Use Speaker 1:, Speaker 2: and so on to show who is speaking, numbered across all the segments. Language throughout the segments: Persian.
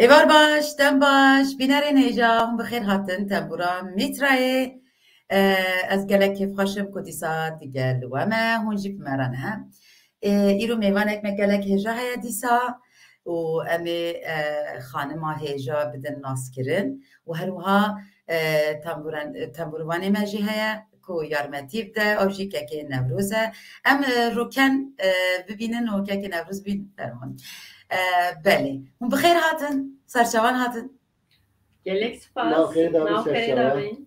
Speaker 1: ایوار باش دم باش بینرین ایجا هم بخیر هاتن تنبورا میترای از گلک کیف خاشم کدیسا دیگه لوامه هونجی بمرانه ایرو میوانک مگلک هجا هیا دیسا و امی خانما هجا بدن ناس کرن و هروها تنبوروانی مجی هیا کو یارمتی بده او جی که نوروزه ام روکن ببینن و که نوروز بین فرمان بله هم بخیر هاتن سرچوان هاتن
Speaker 2: gelek spas.
Speaker 3: ناوخێ داوین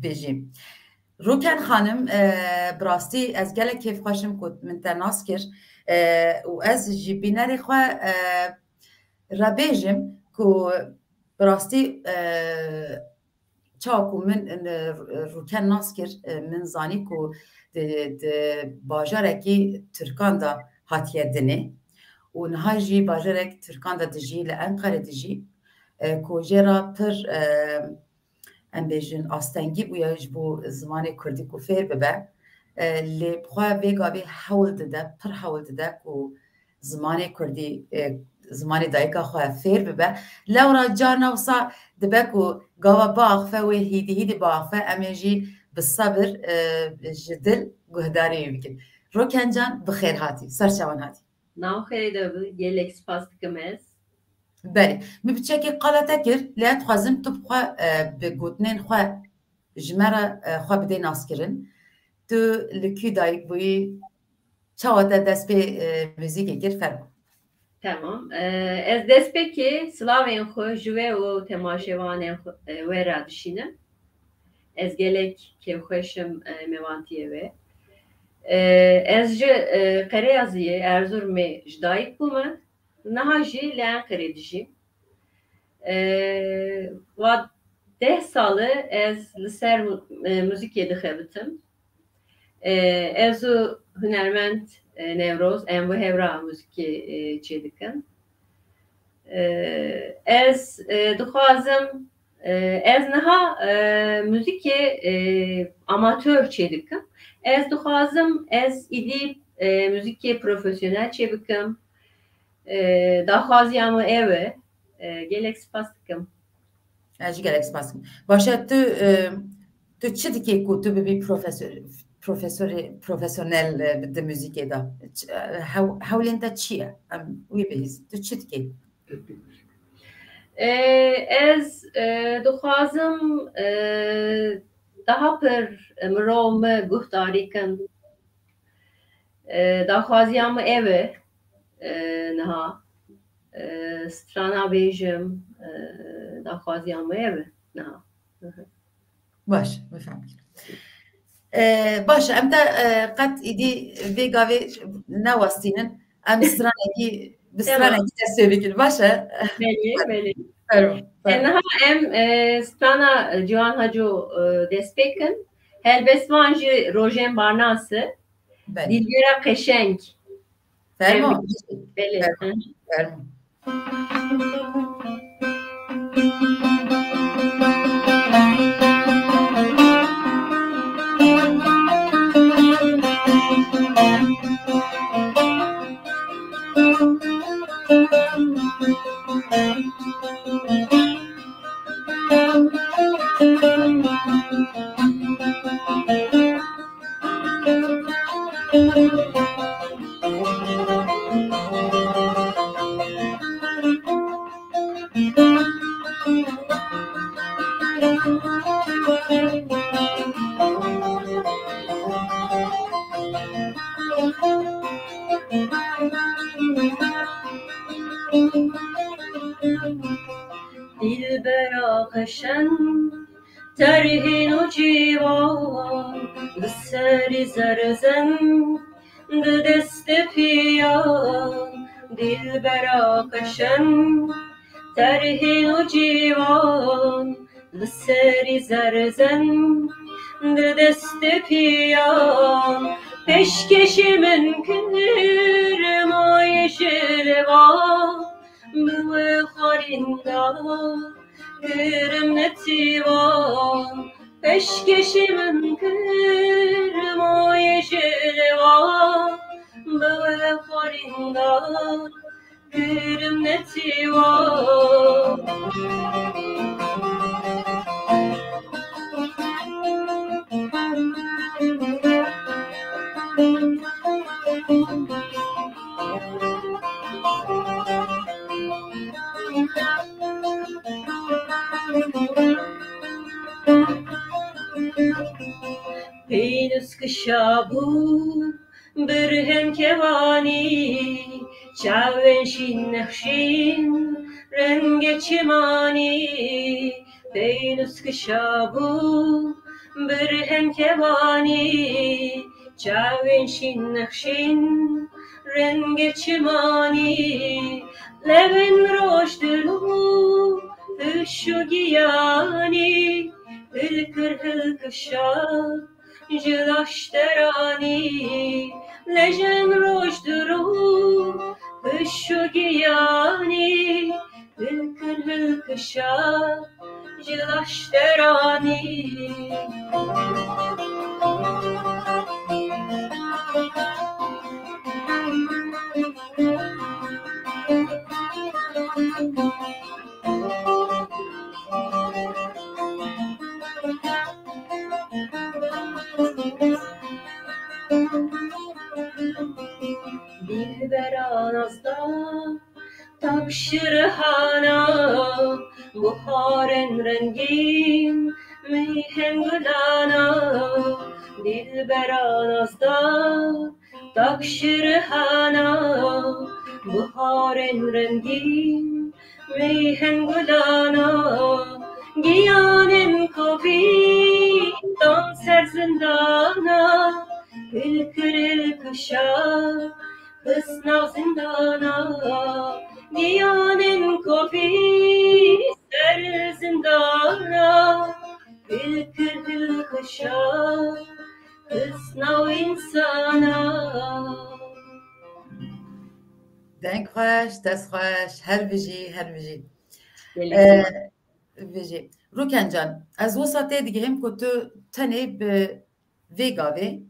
Speaker 1: بجیم روکن خانم براستی از گله کیف خوشم کد من تناس کر و از جی بینری خواه را بیجم که براستی چاکو من روکن ناس کر من زانی که باجاره کی ترکان دا هاتیه دنه و نهاجی باجرک ترکان دا دجی لأنقره دجی کوجرا پر ام بیجن آستنگی بویاج بو زمان کردی کو فیر ببه لی بخواه ویگا بی حول دده پر حول دده کو زمان کردی زمان دایکا خواه فیر ببه لورا جارنا وصا دبه کو گاوا باغفه و هیدی باغفه امیجی بالصبر جدل گهداری بکن روکن جان بخیر هاتی سرچوان هاتی
Speaker 2: ناوخێ gelek spas dikemez.
Speaker 1: بله می بچه قالته کر لیت خوازم تو بخوا بگوتنین خوا جمره خوا بده ناس کرن تو لکی دایک بوی چاوته دست به موزیک کر فرما
Speaker 2: Tamam. Ez despeki Slavên xwe ji wê û temaşevanên wê re dişînim. Ez gelek kêfxweşim mêvantiye wê. Ez ji Qereyaziyê Erzurumê ji dayîk bûme. Niha jî li Enqerê dijîm. Wa 10 salı ez li ser muzîkê dixebitim. Ez û hunermend Nevroz em bu hevra muzîkê çê dikin. Ez dixwazim ez niha muzîkê amatör çê dikim. Ez dixwazim ez îdî muzîkê profesyonel çê bikim. Daxwaziya me ev e. Gelek spas dikim.
Speaker 1: اجی گلک سپاس باشه تو چی دیگه کو تو ببی پروفسیونل بده موزیک دا حولین تا چیه وی بیز تو چی دیگه
Speaker 2: Ez dixwazim daha pir mirov me guhdarî kin. Daxwaziya me ev e niha strana bêjim daxwaziya me ev e niha.
Speaker 1: باش بفهم باشه ام تا قد ایدی ویگا وی نواستینن ام استرانکی بسترانکی تسوی بکن باشه
Speaker 2: Beli.
Speaker 1: فرما
Speaker 2: Niha em strana Ciwan Haco destpêkin. Helbestvan jî rojên barnası. Dilgera qeşeng.
Speaker 1: فرما
Speaker 2: Beli.
Speaker 1: فرما
Speaker 2: Dilbera qeşen terhin û ciwan li serî zerzen di destê piyan. Dilbera qeşen terhin û ciwan li serî zerzen di destê piyan. Peşkeşî min kir maye şêlevan bi wê xwarînda kirim netiwan. Peşkeşî min kir maye şêlevan bi wê xwarînda kirim netiwa Peynus kışabu birhem kevani çaven şin nefşin renge çimani Peynus kışabu birhem kevani çaven şin nefşin renge çimani Levin roşdulu hüşu giyani Hılkır hılkışa Jilaşterani Lejen roşduru Hüşu giyani Hılkır hılkışa Jilaşterani Dilberanazda takşirhana buharın rengin mihen gülana Dilberanazda takşirhana buharın rengin mihen gülana Giyanem kofi tam ser zindana Hılkırıl kışa Hısnav zindana Giyanem kofi ser zindana Hılkırıl kışa Hısnav insana
Speaker 1: Denk hoş, dest hoş, her biji. Biji. Rukencan, az o saate digehim ku tu tenê bi vêgavê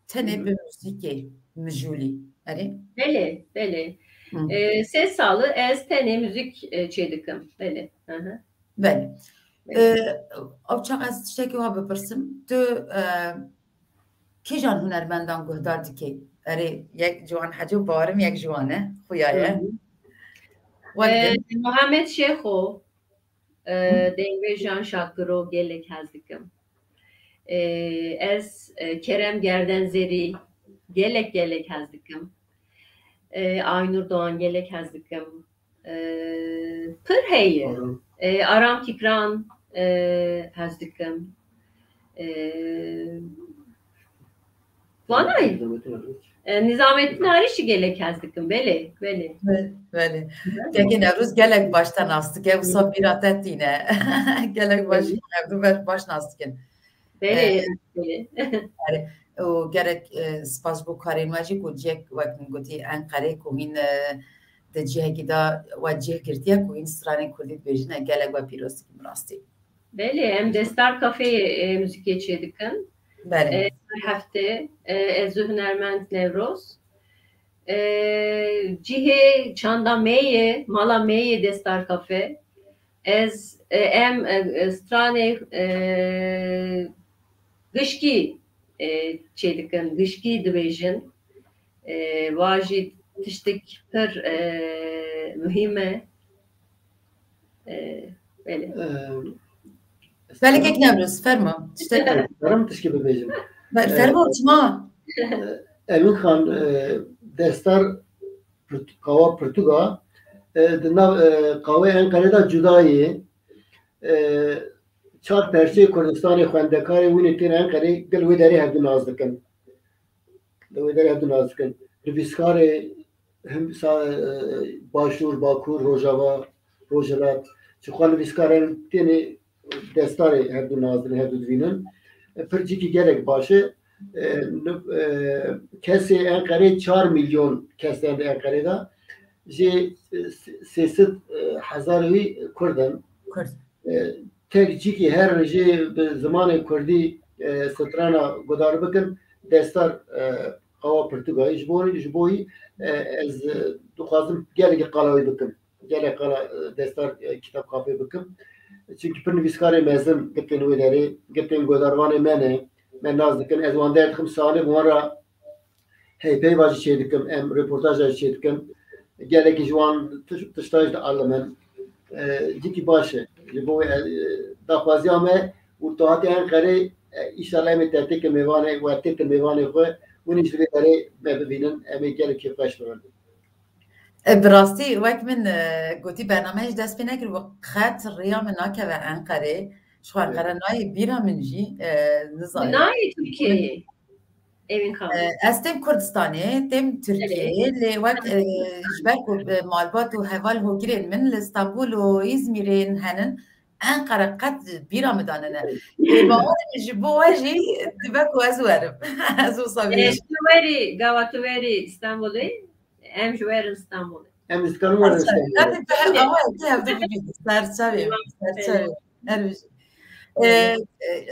Speaker 1: tenê bi müzikê mijûlî. Erê?
Speaker 2: Bele. Ses sağlığı ez tene müzik çedikim. Bele.
Speaker 1: Belê. Ew çaq ez tiştekî wa bipirsim. Tu kîjan hunermendan guhdar dike? Erê yek ciwan hecî barim yek ciwan e xuya ye.
Speaker 2: Muhammed Şeho Dengvejan Şakiro gelek hazdikim. Ez Kerem Gerdenzeri gelek hazdikim. Aynur Doğan gelek hazdikim. Pır heye. Aram Tikran hazdikim. Vanay. Nizamettin Arişi gelek hazdikim. Bele.
Speaker 1: Tekin Evruz gelek baştan astık. Ev sabirat ettiğine. Gelek baş nastikin.
Speaker 2: Bele.
Speaker 1: O gerek spas bu karinmacı ku cek vaktin goti Ankara ku in de ciheki da vacih girtiye ku in strane kurdit bejine gelek ve pirostik mrasti.
Speaker 2: Bele hem Destar Kafe'ye müzik geçirdikin.
Speaker 1: Bele.
Speaker 2: Her hafta ez Hünermend Nevroz. Cihe Çanda Meye, Mala Meye Destar Kafe. Ez em strane Gışki çedikin, Gışki Division. Vajid tiştik per mühime. Böyle.
Speaker 1: Belki ekleyebiliriz. Ferma. İşte.
Speaker 3: Varım tişki bebejim.
Speaker 1: Ferma uçma.
Speaker 3: Elun Khan destar kava Portuga dinav kava Ankara'da cudayı çar perçe Kurdistan'ı xwendekarê wî têne Ankara'yı gel wê derê hevdû naz dikin. Wê derê hevdû naz dikin. Nivîskarê him Başûr, Bakur, Rojava, Rojhilat ji xwe nivîskarên têne destarê hevdû naz dikin, hevdû divînin. Pircikî gelek baş e. Kesê Enqerê 4 milyon kesên di Enqerê da jê 300,000 wî Kurdin. Tek cîkî her jê bi zimanê Kurdî strana gudar bikin destar قوا پرتگاهی جبوی از دخوازم گله قلاوی بکم گله قلا دستار کتاب کافی بکم çünkü پر نویسکار مزم گتن و داری گتن گوداروان منه من ناز دکن از وان در خم ساله بوارا هی پی واجی چه دکم ام رپورتاج چه دکم گله کی جوان تشتاج د علمن جیکی باشه جبوی دخوازی آمه و توهاتی هن خری ایشالا متعتی که میوانه و تیت میوانه خو ونیش دوی داره مبینن امی گله کی خوش بگن
Speaker 1: براستی وقت من گوتی برنامهش دست پی نکرد و خط ریا من ناکه و انقره شوار قرنای بیرا من جی نظاره
Speaker 2: نای ترکیه evin kaldı.
Speaker 1: از تیم کردستانه تیم ترکیه لی وقت جبرکو مالبات و هوال هو گرین من لستانبول و ایزمیرین هنن انقره قد بیرا مداننه باورم جبو واجی دبکو از ورم از او صابیش
Speaker 2: Gavatuveri İstanbul'u em juver İstanbul'u.
Speaker 3: ام اسکانو ورن
Speaker 1: اما که هفته ببینید سرچاویم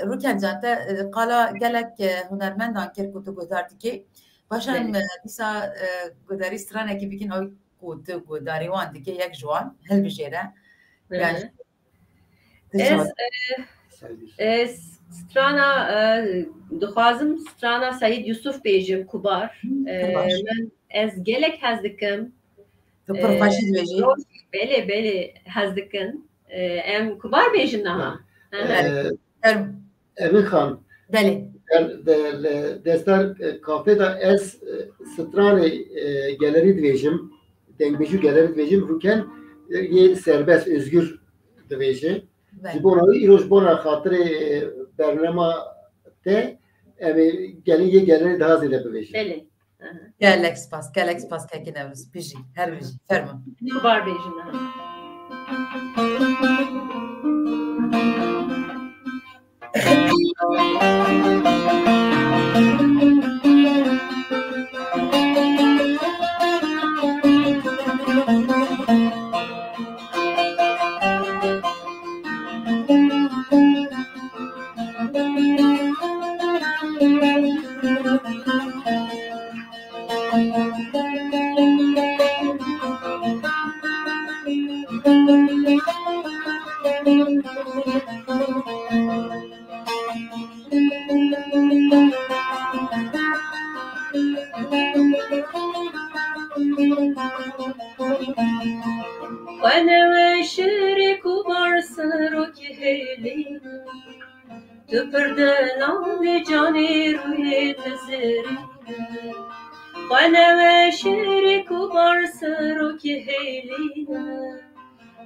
Speaker 1: روکن جان تا قالا گلک هنرمندان کرد و گذاردی که باشم دیسا گذاری سرانه که بگین آی گذاری وان دیگه یک جوان هل بجیره
Speaker 2: Ez strana dixwazim strana Sayid Yusuf bêjim kubar ez gelek hez dikim
Speaker 1: تو پرخاشی دویجی
Speaker 2: بله hez dikin em kubar bêjin niha
Speaker 3: امی خان
Speaker 1: بله
Speaker 3: دستار کافه دا از ستران گالری دویجم دنگبیجو گالری دویجم روکن یه serbest özgür دویجه جبونایی ایروش بونا خاطر برنامه ته امی گلی گالری daha ziyade بویجه
Speaker 2: بله
Speaker 1: گلک سپاس که نوروز بیجی هر بیجی فرمان
Speaker 2: kubar bêjin niha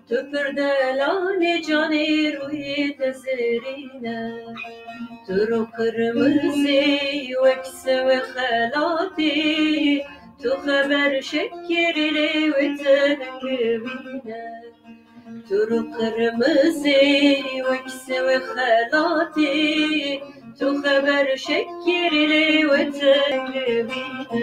Speaker 2: Tüpürdelane canı ruhi tezerine Turu kırmızı vekse ve halati Tu haber şekeriyle ve tengribine Turu kırmızı vekse ve halati Tu haber şekeriyle ve tengribine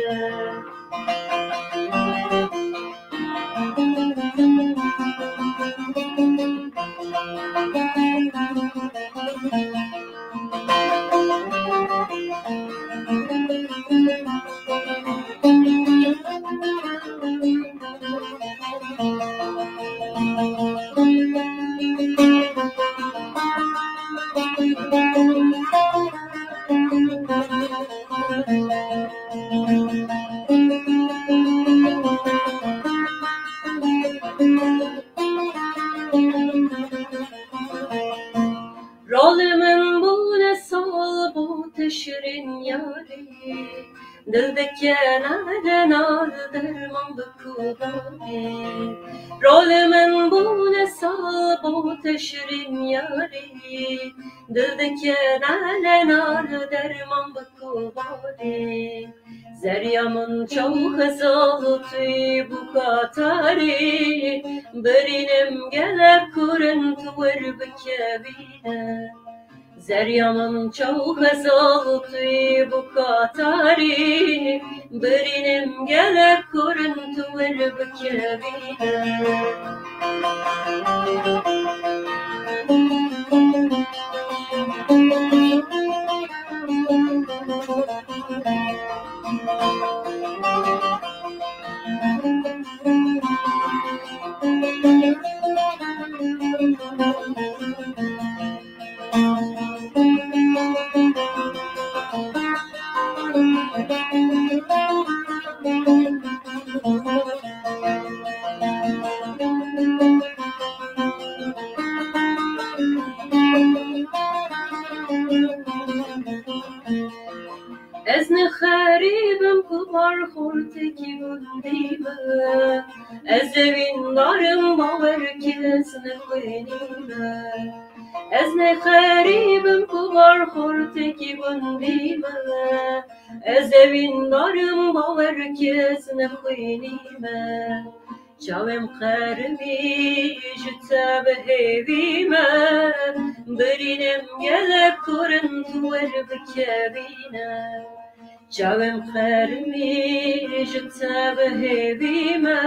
Speaker 2: Rolümün bu ne sol bu teşrin yari Dildeki nereden ağrı derman bükubani Rolümün bu ne sol bu teşrin yari Dildeki nereden ağrı derman bükubani Zeryamın çok azaltı bu katari Berinim gelip kuruntu ver bükebine Zeryamın çok azaltı bu katari Berinim gelip kuruntu ver bükebine gundime Ez evin darım baver kes ne kwenime Ez ne xeribim kuvar xorteki gundime Ez evin darım baver kes ne kwenime Çavim xerimi jitse behevime Birinem gelip kurun tuver bikebine Çavim xerimi jitse behevime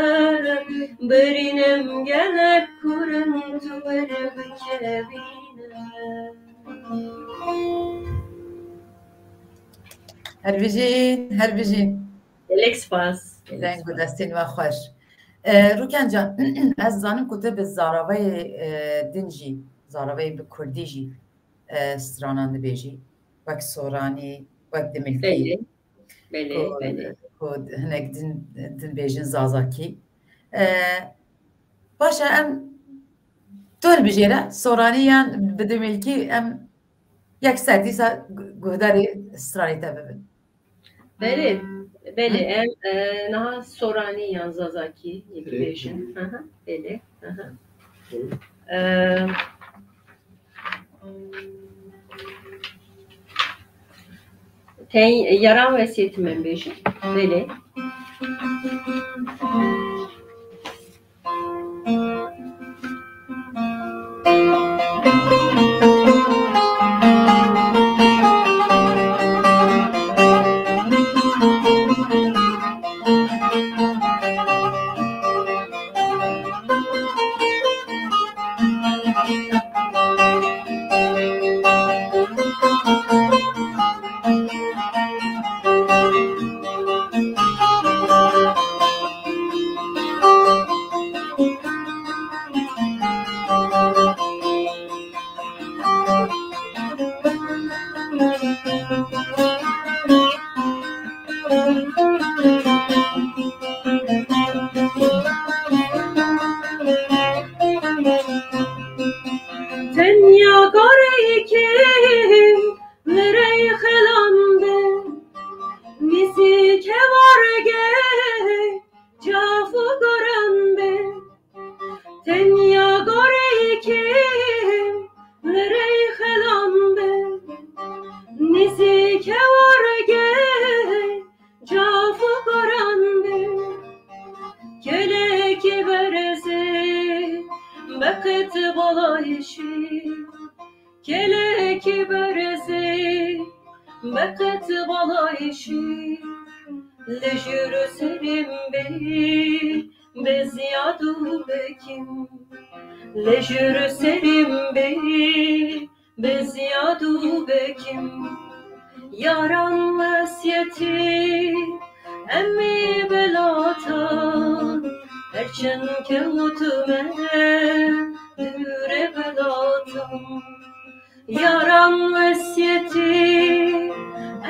Speaker 2: Birinem gelip kurun tuver bikebine
Speaker 1: هر بیجین
Speaker 2: Gelek spas
Speaker 1: دنگ و دستین و خوش روکن جان از زانم کته به زاراوی دنجی زاراوی به کردی جی استرانانده بیجی وک سورانی وک دملکی
Speaker 2: Beli
Speaker 1: کود هنگ دن بیجین زازاکی باشه ام دول بجیره سورانی یان به دملکی ام یک سردی سا گهداری استرانی تببین
Speaker 2: Beli em naha sorani yan zazaki yekleşin. Beli. Ten yaran vesiyetimin beşi. Beli. Lejür serim bey beziyadu bekim Yaran vesiyeti emmi belatan Erçen kevutume düre belatan Yaran vesiyeti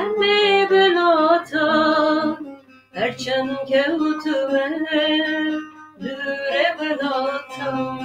Speaker 2: emmi belatan Erçen kevutume düre belatan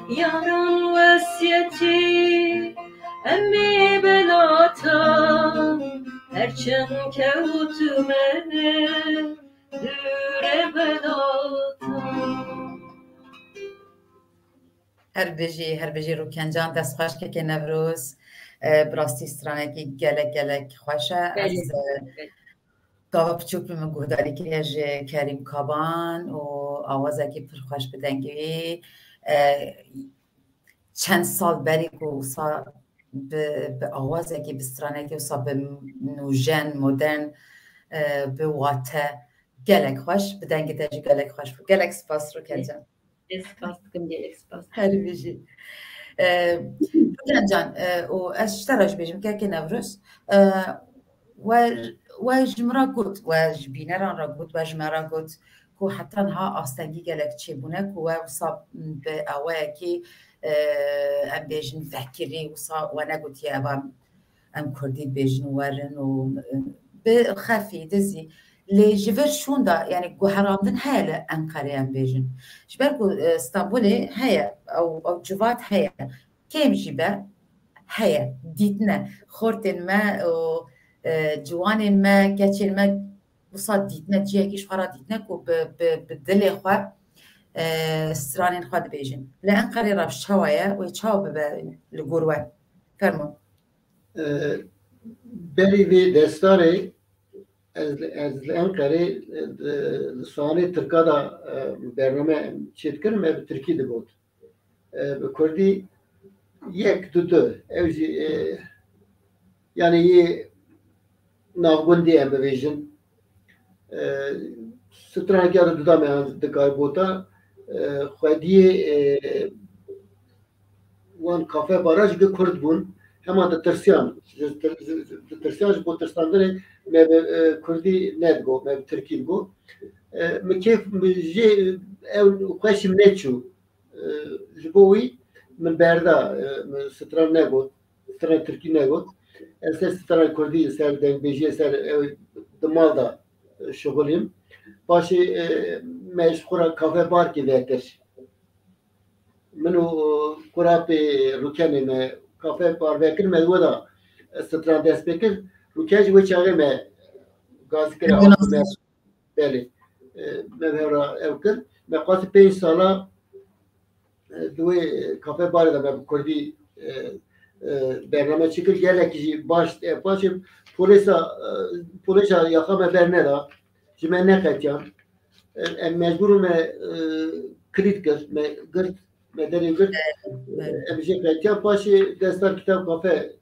Speaker 2: yaran vasiyeti emmi belata herçen kevtume düre belata
Speaker 1: هر بجی رو کنجان دست خوش که نوروز براستی استرانکی گلک خوشه از گاوا پچوک بیم گوداری که از کریم کابان و آوازه که پر خوش بدنگی چند سال بری که به آوازه که بسترانکی و به نوژن مدرن به واته گلک خوش بدنگی تاجی گلک خوش گلک سپاس رو کنجان
Speaker 2: اسپاس دکم گلک سپاس
Speaker 1: هر بجی کنجان و از شتراش بجیم که نوروز و جمرا گوت و جبینران را گوت و جمرا گوت که حتی ها آستنگی گلک چی بونه که و صاب به اوه که ام بیجن فکری و نگوتی ام کردی بیجن ورن و به خفی دزی لی جور شون دا یعنی گوهرامدن هیا انقره ام بیجن جبر که استانبولی هیا او جوات هیا کم جیبه هیا دیدنه خورتن ما و جوانین ما کچین ما وصاد دیدنه جیه کیش خورا دیدنه که به دل خواه استرانین خواه بیجن لان قری رفت شوایه و چاو به لگوروه فرمون
Speaker 3: بری وی دستاره از لان قری سوانه ترکادا برنامه چیت کرم به ترکی ده بود به کردی یک دو اوجی yani navgundi em bevêjin stranekî duda me dikar bota xwediyê wan kafe baraj bi Kurd bûn hema ditirsiyan ji bo tirstandinê me bi Kurdî nedigo me bi Tirkî digo min kêf jê ew xweşim neçû ji bo wî min berda stran negot stran Tirkî negot ser stran Kurdî ser dengbêjiyê ser di mal da şixulîm paşê me ji xwe re kafe barkê vekir min û kurapê rûkenê me kafe bar vekir me we da stran dest pê kir rûken ji wê çaxê me gazî kir me belê me hevra ew kir me qasî 5 sala di wê kafe barê de me bi Kurdî برنامه çekir gelekî jî baş paşê polîsa yaxa me berneda ji me neqetiyan em mecbûr me kilît kir me girt me derê girt em jê qetiyan paşê destar kitap kafe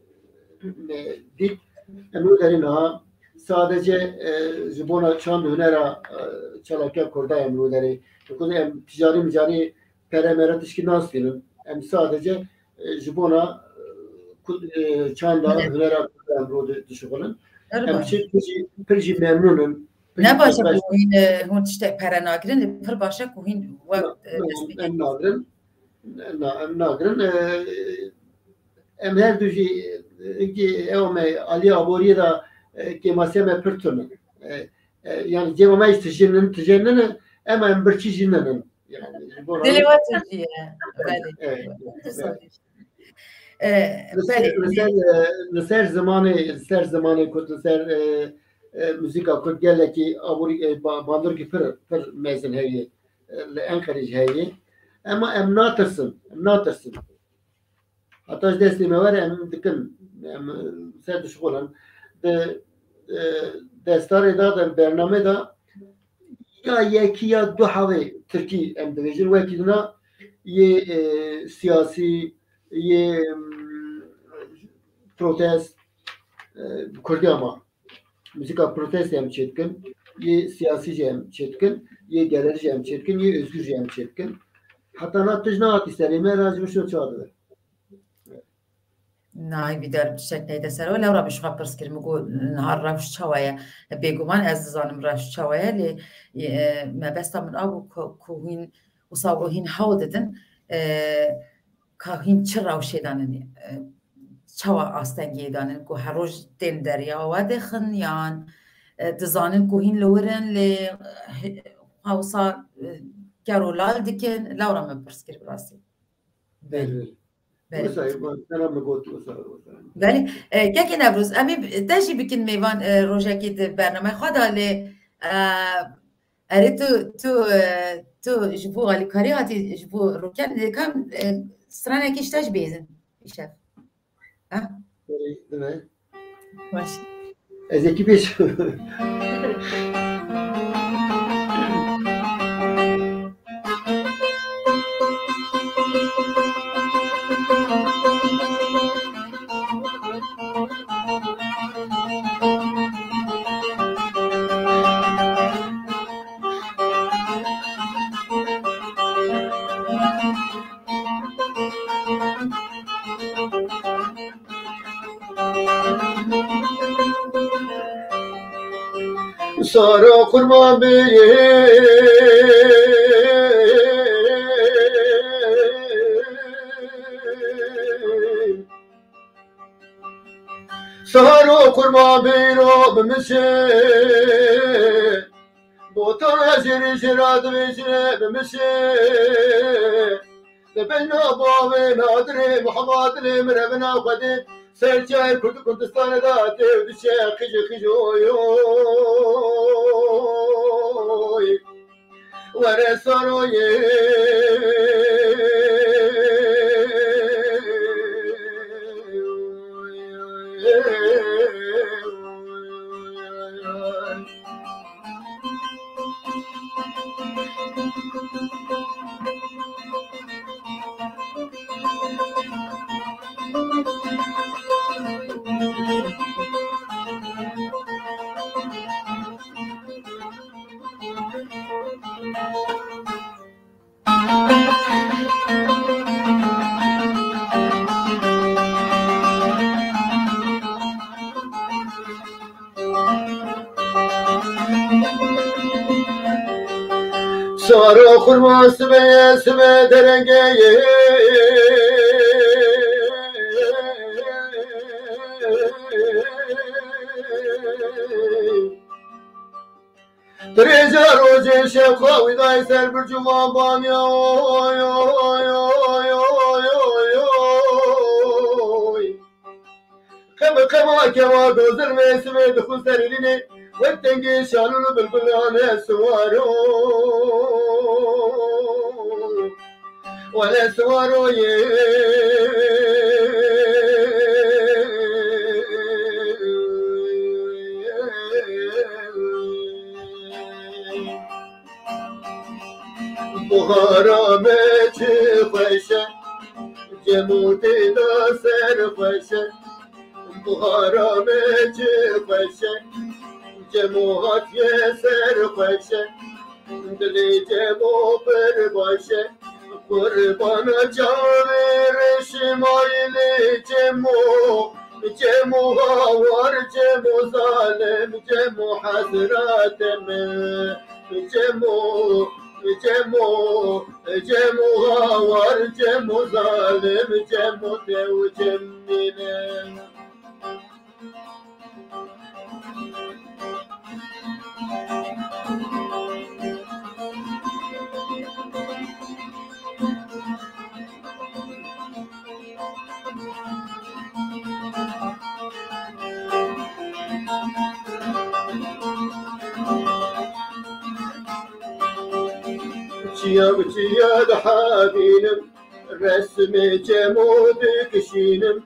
Speaker 3: me dît em û derî niha sadece ji bona çand hunera çalakê Kurda em û derê em ticari micari peremera tişkî nas kirin em sadece ji bona çanda hunera em ro dişixulin em pir jî memnûnin
Speaker 1: ne başa ku hûn tiştek pere nagirin pir başa ku hîn
Speaker 3: em nagirin em her du jî ew me aliyê aboriyê da kêmasiya me pir tune yani cêma me tijînin em birçî jî nenin
Speaker 1: dilê we Tirkiye
Speaker 3: li ser zimanê Kurd li ser müzîka Kurd gelekî aborî bandorkî pir mezin heye li Enqerê jî heye ama em natirsin heta ji destê me were em dikin em ser dişixulin di destarê da bername da ya yekî ya du hevê Tirkî em dibêjin wekî dina yê siyasî yê protest Kurdî ama müzîka protest em çêdikin yê siyasî jî em çêdikin yê gelerî jî em çêdikin yê özgür jî em çêdikin heta na tij nehatî serê me ra ji min şo çadibe
Speaker 1: نای بیدار شکلی دسر ولی او را بشخوا پرس کرد مگو نهار روش چوایه بگومان از زانم روش چوایه لی ما بستا من آبو کوهین و ساوهین هاو ددن کوهین چه روشی دانن چوا آستنگی دانن کو هر روز دین دریا و دخن یان دزانن کوهین لورن لی هاوسا گرولال دیکن لورا من پرس کرد براسی
Speaker 3: بله
Speaker 1: بله
Speaker 3: سلام گوت
Speaker 1: بله که نوروز امی داشتی بکن میوان روزه که برنامه خود حاله اره تو جبو غالی کاری هاتی جبو روکن کم سرانه کشتاش بیزن شف باشه
Speaker 3: از یکی پیش سارا قربان سارا قربان بیرو بمشه بوتان جری جراد بجره بمشه لبنا باوي نادري محمد لي مربنا خدي سرجاي كنت كردستان دات الشيخ خجوي ورسروي سارا خرما سبه درنگه تريجا روجي شيخ ويداي سر برجوان بانيا كما دوزر ميسمي دخول سريليني والتنقي شالولو بالقلانة سوارو ولا سوارو بخارا مچی خوشه جمودی دا سر خوشه بخارا مچی خوشه جموعات یه سر خوشه دلی جمو پر باشه قربانا جاور شمایلی جمو هاور جمو ظالم جمو حسراتم جمو هاور جمو ظالم جمو تو جمینه چیا دحابینم رسم جمود کشینم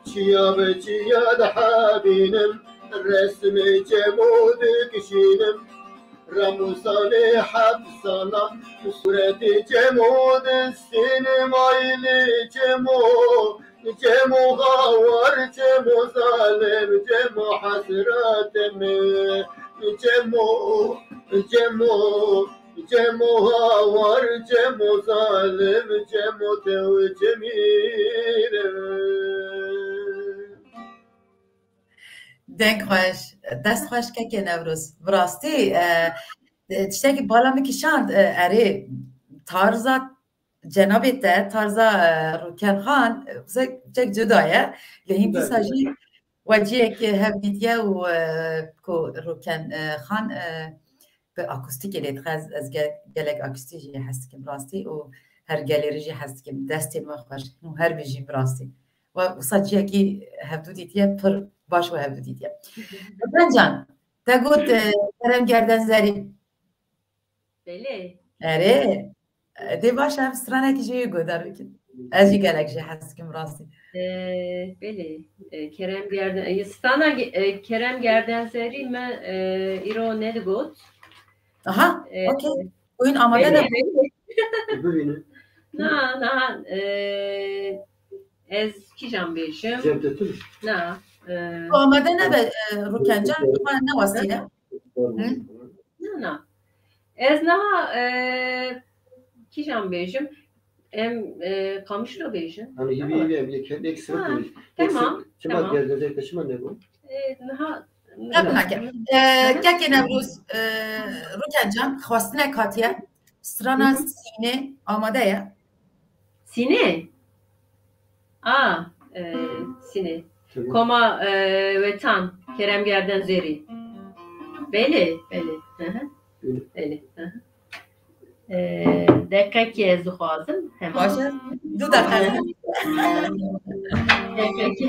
Speaker 3: چیا دحابینم رسم جمود کشینم رموسان حبسانا صورت جمود سینمایلی جمو غاور جمو ظالم جمو حسراتم جمو هاور جمو ظالم جمو تو جمیل
Speaker 1: دنگ خوش دست خوش که نوروز براستی تشتاکی بالا میکشاند اره تارزا جنابی ته تارزا روکن خان چک جدایه لهین دیساجی وجیه که هفدیدیه و که روکن خان به اکوستیک لیت از گلک اکوستیجی هست که براستی و هر گالری هستیم دستی ما خوش نو هر بیجی براستی و صدیه کی هفته دیدیه پر باش و هفته دیدیه رنجان تقول کرم گردن زری
Speaker 2: بله
Speaker 1: اره دی باش هم سرانه کی جوی گودار بکن از این گالک جه هستیم راستی
Speaker 2: بله Kerem Gerden stana Kerem Gerdenzeri me iro ne digot
Speaker 1: aha okey oyun amada da
Speaker 3: ببینید
Speaker 2: na ez kijam bejim
Speaker 3: جبتتون
Speaker 2: na
Speaker 1: amada ne be Rukencan ne vasile
Speaker 2: na ez na kijam bejim em kamışlo bejim
Speaker 3: hani gibi bir kendi eksik değil.
Speaker 2: tamam
Speaker 3: Çimak geldi kaçma ne bu?
Speaker 2: na
Speaker 1: که نوروز Rukencan خواستنه کاتیه سرانا سینه آماده یا
Speaker 2: Sine. Sine. Koma ve Tan. Kerem Gerdenzeri. Beli. Beli. Dakika ki ez dixwazim.
Speaker 1: باشه دو دقیقه
Speaker 2: Dakika ki.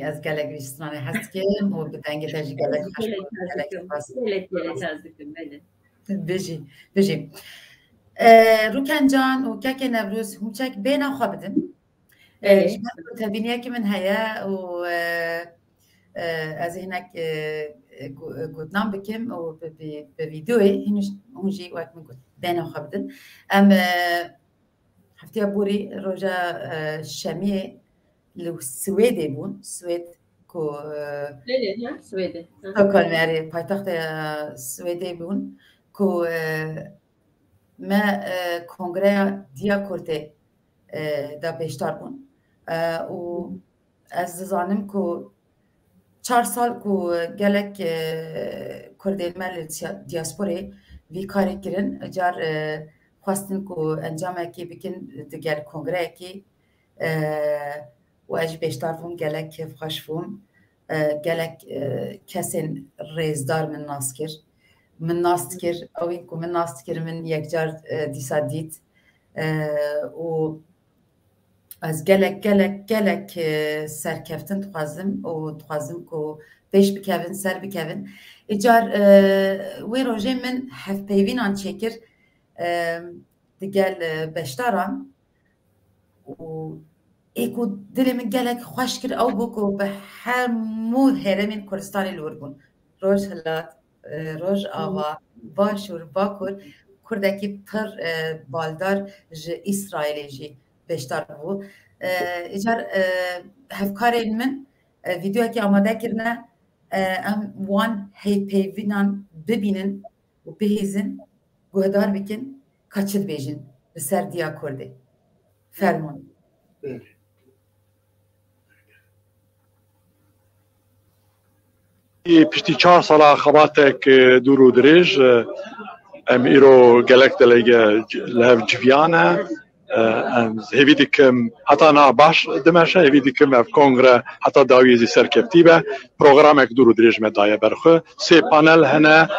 Speaker 2: از گلک ویسترانه هست که مو بدنگ تاجی گلک بجی روکن جان و که نوروز همچک بینا خواب بدن
Speaker 1: تبینیه که من هیا و از هناك قدنام بكم و بفيديوي هنجي وقت من قد بينا خبدن هفتي بوري رجا شامية لو سويدي بون سويد كو
Speaker 2: سويدي
Speaker 1: ستوكهولم يعني بايتخت سويدي بون كو ما كونغريا ديا كورتي دا بيشتار بون و از زانم كو 4 سال کو گلک کردی مال دیاسپوری وی کاری کردن جار خواستن کو انجام کی بکن دیگر کنگره کی و اج بیشترفون گلک خوشفون گلک کسین ریزدار من ناستکر اوی کو من ناستکر من یک جار دیسا دیت و از گلک سرکفتن تخوازم که پیش بکوین سر بکوین اجار وی روژه من هف پیوین آن چکر دیگل بشتارم و ایکو دل من گلک خوش کرد او بکو به همود هرمین کردستانی لوربون روژ هلات روژ آوا باشور باکر کردکی پر بالدار جه اسرائیلی جی بیشتر بود. اجار هفکاری من ویدیو که آماده کردن ام وان هی پیوینان ببینن و بهیزن گهدار بکن کچت بیجن به سر دیا کرده. فرمان.
Speaker 4: پشتی 4 سال خباتك دور و دريج ام ايرو گلک دلگه لهف جویانه هیویدیکم حتی نه باش دمشه هیویدیکم اف کنگره حتی داویزی سرکفتیبه پروگرامک دور و دریج مدایه برخه 3 پانل هنه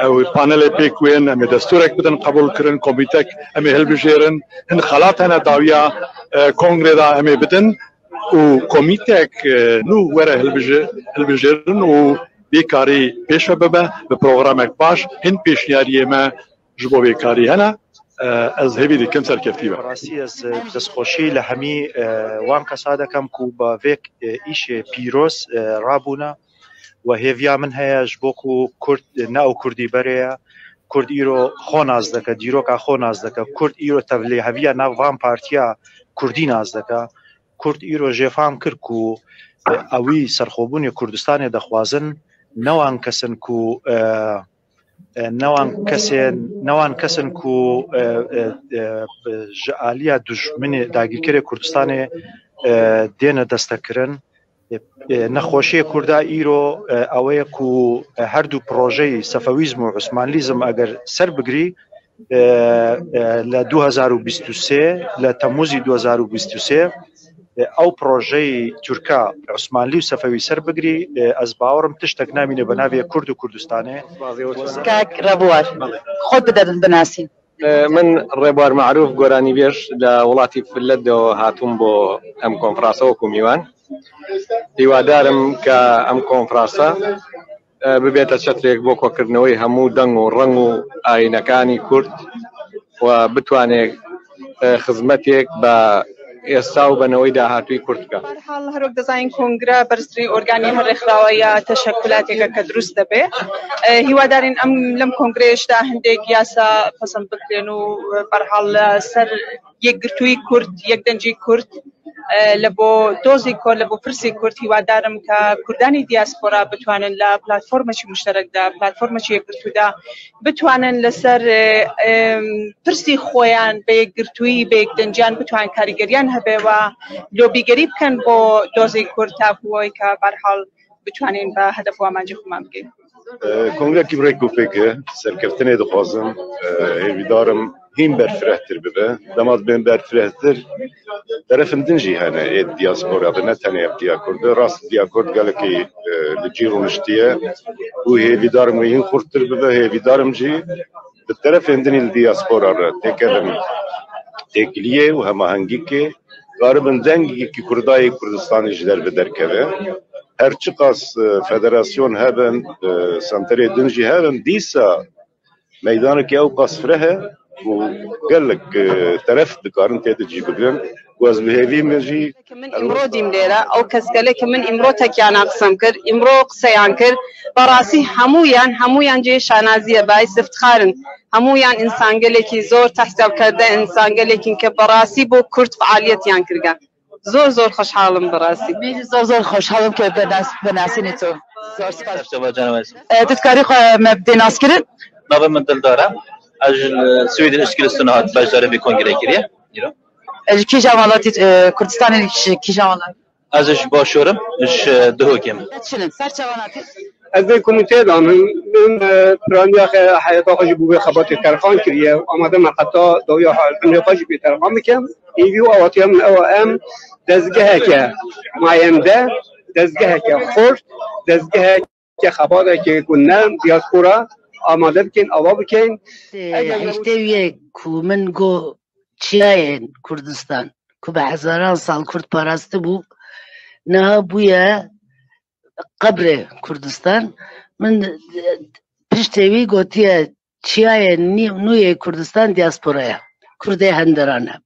Speaker 4: او پانل پیکوین امی دستورک بدن قبول کرن کمیتک امی هلبجیرن هن خلات هنه داویا کنگره دا امی بدن و کمیتک نو وره هلبجیرن و بیکاری پیش ببه به پروگرامک باش هن پیشنیاریه ما جبو بیکاری هنه از هیوی کم سرکفتی با.
Speaker 5: راسی از دستخوشی لحمی وان کساده کم کو با وک ایش پیروز رابونا و هیویا من هیا جبوکو کرد ناو کردی بریا کرد ایرو خون از دکا دیرو کا خون از دکا کرد ایرو تبلی هویا ناو وان پارتیا کردین از دکا کرد ایرو جفام کرکو اوی سرخوبونی کردستان دخوازن نوان کسن کو نوان کسن کو جالیا دشمن داگیرکر کردستان دین دستکرن نخوشی کرده ایرو اوه کو هر دو پروژه صفویزم و عثمانیزم اگر سر بگری ل 2023 ل تموز 2023 او پروژه ترکا عثمانی و صفوی سر بگری از باورم تشتک نامینه بناوی کرد و کردستانه
Speaker 6: كاك ربوار خود بدل بناسي
Speaker 7: من ربوار معروف قراني بيش لولاتي فلد هاتون بو ام كونفرانسا وكوميوان هیوادارم كام كونفرانسا ببيت الشتريك بوكو كرنوي همو دنگو رنگو آينكاني كرد وبتواني خدمتك با ئێستا و بەنەوەی داهاتووی کورتکە
Speaker 6: هەرحاڵ هەروەک دەزانین کۆنگرە بەرزترین ئۆرگانی هەڵێخراوەیە تەشەکولاتێکە کە دروست دەبێ هیوادارین ئەم لەم کۆنگرەیەشدا هەندێک یاسا پەسەند بکرێن و بەرحاڵ سەر یەکگرتووی کورد یەکدەنجی کورد لە بۆ دۆزی کۆر لە بۆ پرسی کورد هیوادارم کە کوردانی دیاسپۆرا بتوانن لە پلاتفۆرمێکی مشتەرەکدا پلاتفۆرمێکی یەکگرتوودا بتوانن لەسەر پرسی خۆیان بە یەکگرتووی بە یەکدەنجیان بتوانن کاریگەریان هەبێ و لۆبیگەری بکەن بۆ دۆزی کورد تاکوەوەی کە بەرحاڵ بتوانین بە هەدەف و ئامانجی خۆمان بگەین
Speaker 4: کنگرەکی برێک و پێکە سەرکەوتنێ دەخوازم هێویدارم هین بەرفرەتر ببە دەمات بێن بەرفرەتر طرفم دنجی هەنە ئێ دیاسپۆرا بە نەتەنێ دیا کوردە ڕاست دیا کورد گەلێکی لە جیر و نشتیە و هێویدارم و هین خوردتر ببە هێویدارم جی bi terefên dinê li diyasporan re têkevin têkiliyê û hemahengîkê garibin dengekî Kurdayê Kurdistanê ji derve derkeve her çi qas federasyon hebin senterê din jî hebin dîsa meydanekî ew qas fireh e
Speaker 8: وقال لك طرف دكارن تيجي بقرن واز بهذه مجي
Speaker 6: من امرو ديم ليرة او كسكلك من امرو تكيان اقسم كر امرو قسيان كر براسي همويان جي شانازيه بايس افتخارن همویان انسان گلکی زور تحسب کرده انسان گلکی که براسی بو کرد فعالیت یان کرگن زور خوشحالم براسی
Speaker 9: میری زور خوشحالم که به ناسینی تو زور سپاس
Speaker 6: تذکاری خو مبدی ناس کرد
Speaker 10: نابه من دل دارم از سوید اشکالستون هات بجداره بی کنگره کریه
Speaker 9: کی جمالاتی کردستان کی جمالات
Speaker 10: ازش باشورم اش دهوکم
Speaker 9: چنین سر جمالاتی
Speaker 11: از به کمیته دانم من پرانیا حیات آقای بوی خبات ترخان کریه آمده مقطع دویا حال خواهی به ترخان بکم ایویو آواتی هم او ام دزگه که ماینده دزگه که خورد دزگه که خبات که کنن دیاسپورا آماده بکن آوا بکن
Speaker 9: هشتویه که من گو چیاین کردستان که به هزاران سال کرد پرسته بو نه بویه قبر کردستان من پشتوی گوتیه چیای نوی کردستان دیاسپورایه کرده هندرانه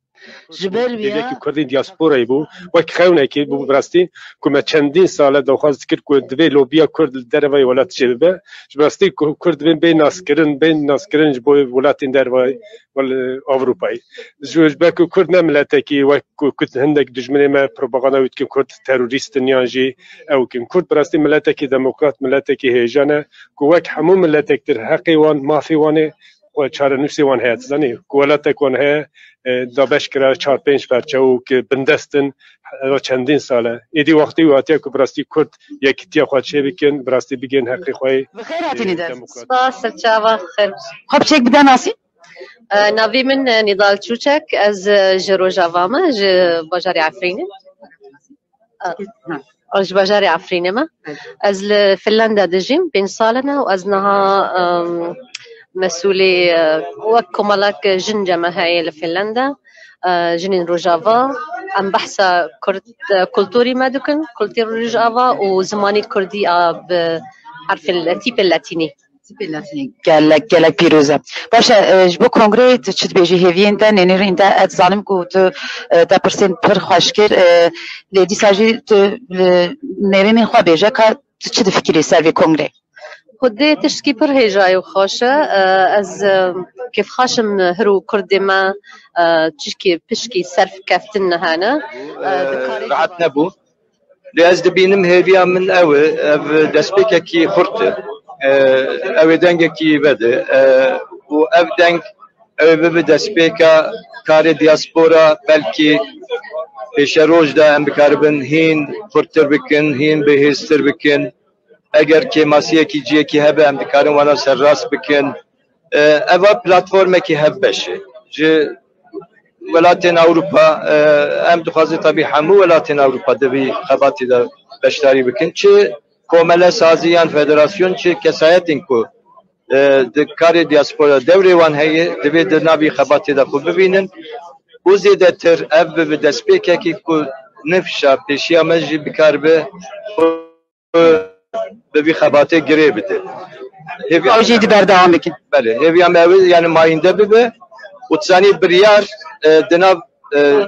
Speaker 9: جبر بیا
Speaker 11: کردی دیاسپورایی بو وقت خونه کی بو براستی که چندین ساله دخواست کرد که دوی لوبیا کرد در وی ولات شده براستی کرد بین ناسکرین جبو ولات در وی ول اروپایی جوج بک کرد نملت کی وقت کت هندک دشمنی ما پروپاگاندا وید که کرد تروریست نیانجی او که کرد براستی ملت کی دموکرات ملت کی هیجانه که وقت همون ملت کی حقی وان مافی وانه و چهار نفسی وان هست زنی ولات کن ه دابش کرده 4-5 پرچه و که بندستن چندین ساله ایدی وقتی وقتی که براستی کرد یک تیا خواهد شه بکن براستی بگن حقی خواهی
Speaker 9: بخیر هاتینی در
Speaker 2: سپاس سرچاوه خیر
Speaker 9: خب چک بده ناسی
Speaker 2: ناوی من نضال چوچک از جروجاوامه باجاری عفرینه از باجاری عفرینه ما از فنلندا دجیم 5 سالنا و از نها مسؤولي وكمالك جن جماهيرية لفنلندا جنين روجافا أم بحثة كرد كولتوري مادوكن كولتور روجافا وزماني الكردي بحرف التيب اللاتيني
Speaker 9: گلک پیروزه باشه جبو کنگره چت بیجی هیوین ده نینرین ده ات ظالم کو تو ده پرسن پر خوشکر لیدی ساجی تو نینرین خوا بیجه که چت فکری سر کنگره
Speaker 2: خودی تشکی پر هجای و خوشه از کیف خاشم هرو کردی ما تشکی پشکی صرف کفتن نهانه
Speaker 7: راحت نبو لیاز دبینم هیویا من او دسپیک کی خورده او دنگ کی بده و او دنگ او به دسپیکا کار دیاسپورا بلکی پیش روز ده ام بکاربن هین خورتر بکن هین بهستر بکن اگر که ماسیه کی جیه کی هبه ام دکارن وانا سر راست بکن اوا پلاتفورم کی هب بشه ج ولاتین اروپا ام دخوازی طبی همو ولاتین اروپا دبی خباتی دا بشتاری بکن چه کومله سازیان فدراسیون چه کسایتین کو دکار دیاسپورا دوری وان هی دبی دنابی خباتی دا خوب ببینن و زیده تر اب به دسپیک کی کو نفشا پیشیا مجی بکاربه ببی خباته گره بده
Speaker 9: اوجی دی بردام بکن
Speaker 7: بله هیویا موی یعنی ماینده ببه و تسانی بریار دناب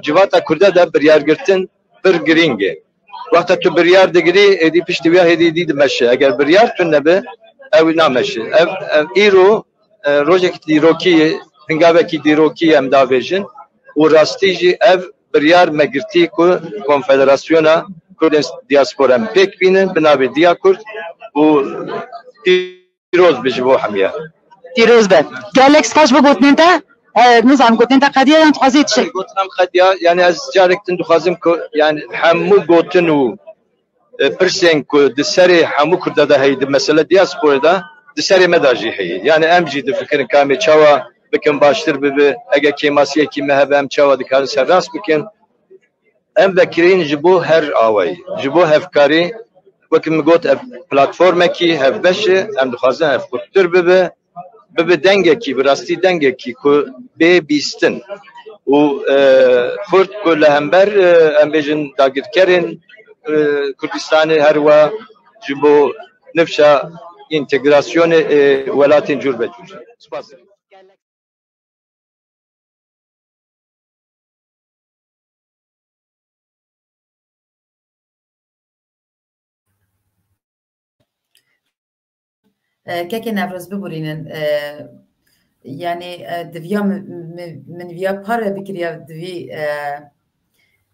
Speaker 7: جواتا کرده ده بریار گرتن بر گرینگه وقتا تو بریار دگری ایدی پشتی بیا هیدی دید مشه اگر بریار تون نبه او نامشه ایرو روژه که دیروکی هنگاوه که دیروکی هم داویجن و راستی جی او بریار مگرتی که کنفدراسیونا کردن دیاسپورا پیک بینن بنابه دیا کرد و دیروز بجبو حمیه
Speaker 9: دیروز بد گلکس فاش بگوتنین تا نظام گوتنین تا قدیه یان تخوازید شد
Speaker 7: گوتنم قدیه یعنی از جارکتن دخوازم که یعنی همو گوتن و پرسین که دسری همو کرده ده هید مثلا دیاسپورا ده دسری مداجی هید یعنی امجی ده فکرن کامی چاوا بکن باشتر ببه اگه کیماسیه کی مهبه ام چاوا دکارن سر راست بکن ام بکرین جبو هر آوی جبو هفکاری وکم گوت پلاتفورم کی هف بشه ام دخوازن هف کتر ببه دنگه کی براستی دنگه کی که به بیستن و فرد کل همبر ام بیجن داگر کرن کردستان هر و جبو نفشا انتگراسیون ولات جور بجور
Speaker 1: keke nevroz biburînin yani divya min vya para bikiriya divî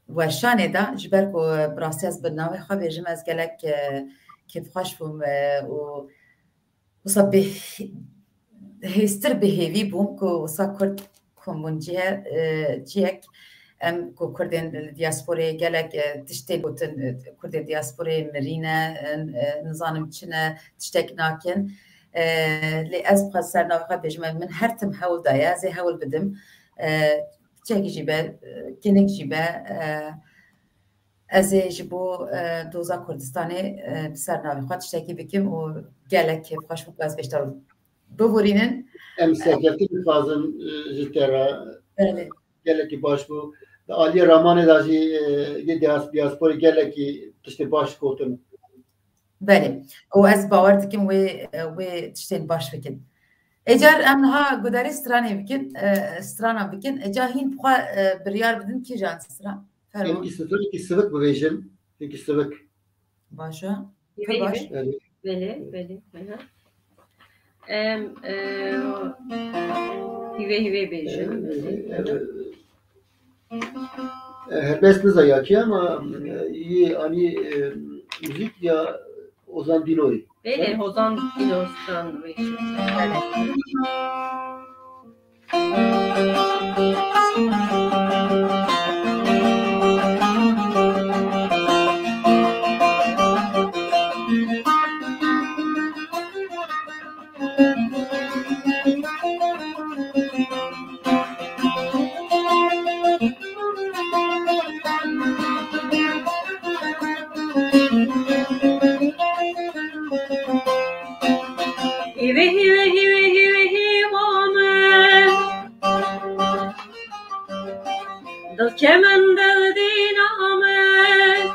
Speaker 1: werşanê da ji ber ku rastî ez bi navê xwe bêjim ez gelek kêfxweş bûm û wisa hêztir bihêvî bûm ku wisa Kurd kombûn ciyek em ku Kurdên li diasporayê gelek tiştê gotin Kurdên diasporayê mirîne nizanim çi ne tiştek nakin lê ez bixwazim ser navê xwe bêjim min her tim hewl daye ez ê hewl bidim çekî jî be kinik jî be ez ê ji bo doza Kurdistanê ser navê xwe tiştekî bikim û gelek kêfxweş bû ez beşdar biborînin
Speaker 3: em serkeftin dixwazin ji te re gelekî baş bû aliye ramanê da jî yê diasporê gelekî tiştê baş gotin.
Speaker 1: Belê û ez bawer dikim wê tiştên baş bikin. Ecar em niha guderî stranê bikin strana bikin ca hîn xwe biryar bidin kîjan stran
Speaker 3: Hinkî sivik bibêjin hinkî sivik
Speaker 1: baş e
Speaker 2: belê em hîvê bêjin
Speaker 3: helbest nizayakî ama yê anî müzik ya Ozan Dino'yu.
Speaker 2: Belê Ozan Dino stran Kemen deldin amen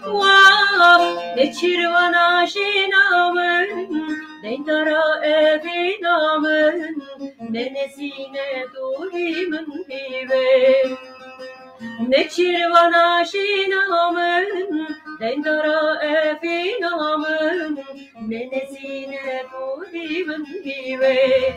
Speaker 2: Vah ne çirvan aşin amen Ne dara evin amen Ne nezine durimin hive Ne çirvan aşin amen Ne dara evin amen Ne nezine durimin hive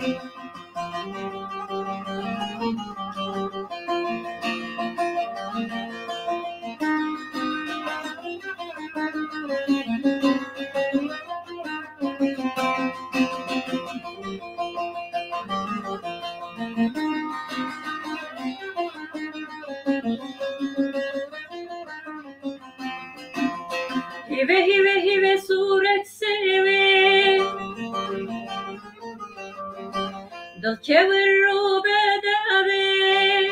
Speaker 2: Hive suret sevi Dil kevir ro bedevi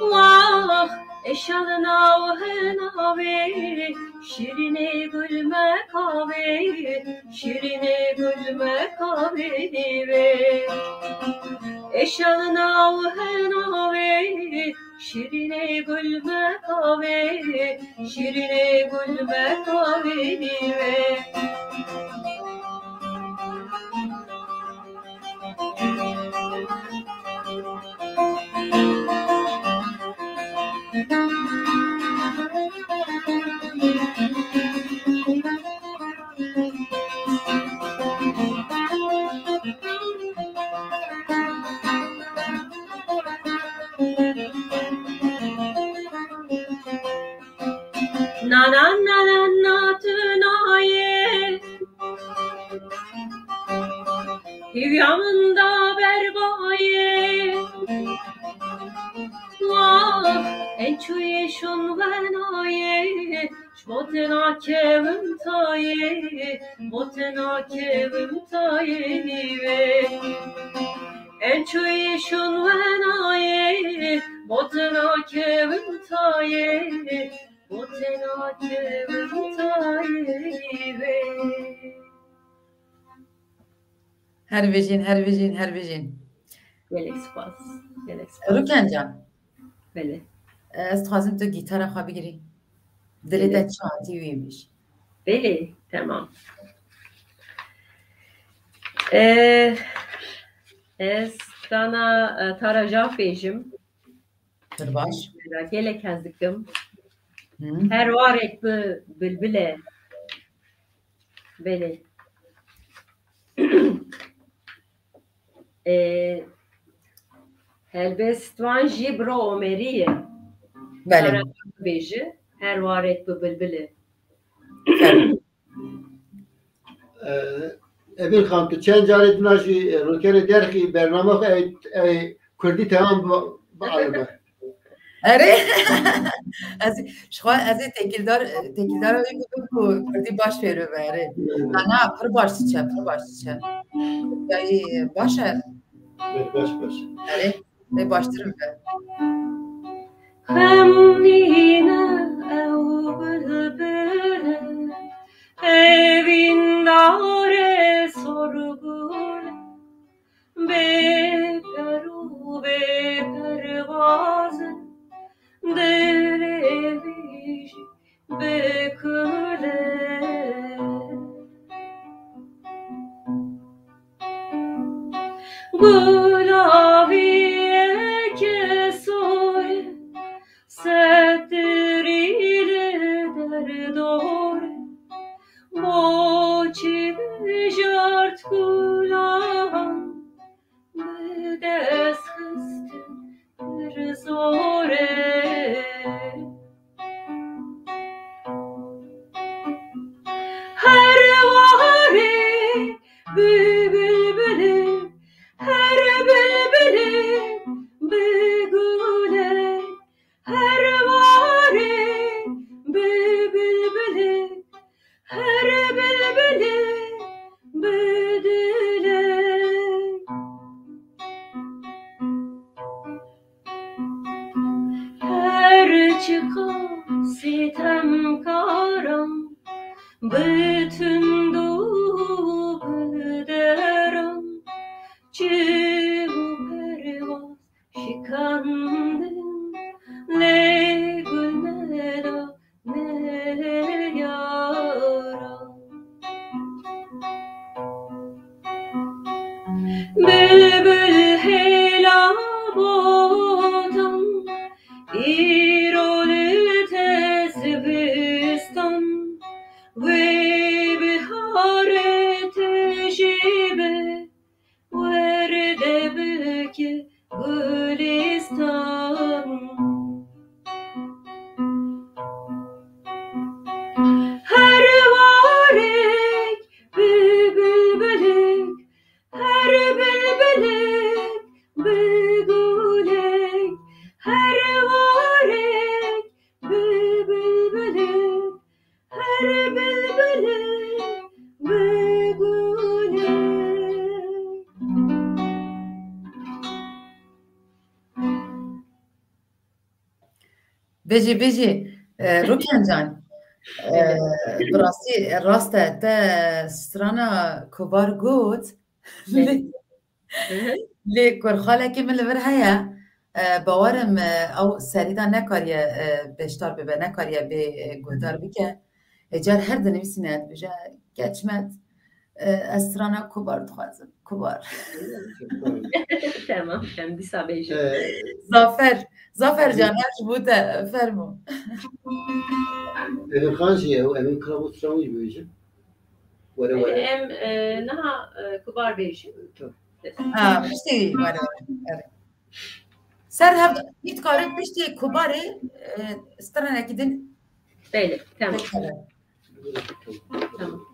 Speaker 2: Vah eşalın avhen avi Şirine gülme kavi Şirine gülme kavi Eşalın avhen avi Şirine gülme kavi Şirine gülme kavi Na na na na na tünaye Hüvyamında berbaye Vah en çuye şun venaye Şmotena kevim taye Motena kevim taye En çuye şun venaye Motena kevim taye Motena kevim taye
Speaker 1: Her vejin.
Speaker 2: Gelek spas.
Speaker 1: Rukencan.
Speaker 2: Bele.
Speaker 1: Ez dixwazim tu gîtara xwe bigirî. Dilê te çatî wîmiş.
Speaker 2: Bele, tamam. Ez sana tarajaf bêjim.
Speaker 1: Pir baş.
Speaker 2: Gelek ez dikim. Her warek bi bilbile بله هلبستوان جی برا عمریه
Speaker 1: بله
Speaker 2: بیجه هر وارد ببلبله
Speaker 3: امیر خان تو چند جاره دناشی روکر درخی برنامه کردی تمام بعلمه
Speaker 1: اره از تکیلدار رو بگو کردی باش پیرو بره نه پر باش چه باشه
Speaker 3: باش
Speaker 1: اره به باشتر به
Speaker 2: خمنینه او بلبله evin dare sorgun be peru be pervaz deleviş be kule gulaviye kesoy setteriyle derdor Moçi jart kulan Bedes xıstin rizore Her vare bülbülü Her bülbülü begule Her vare bülbülü Her bülbülü bedile Her çıkan sitemkaram Bütün dubederam Çibu pervaz şikandım Le gülneda ne yara Bülbül hela bodan İrolü tezbistan Ve bihare tejibe Verde büke gülistan Her varek bülbülük Her bülbülük begulek Her varek bülbülük Her bülbülük begulek
Speaker 1: بیجی روکن جان براستی راسته تا سترانا کبار گوت لی کرخاله که من لور هیا باورم او سریدا نکاریه بشتار ببه نکاریه به گودار بکه اجار هر دنویسیند بجا گچمت استرانا کبار دخوازم کبار
Speaker 2: تمام kendi sabejim.
Speaker 1: Zafer Can her bute fermo.
Speaker 3: Emin Khanjiye o Emin Kravut Şamuj böcü.
Speaker 2: Em naha kubar bejim.
Speaker 1: Ha, pişti var. Ser hep git karı pişti kubare strana gidin.
Speaker 2: Bele, tamam. Tamam.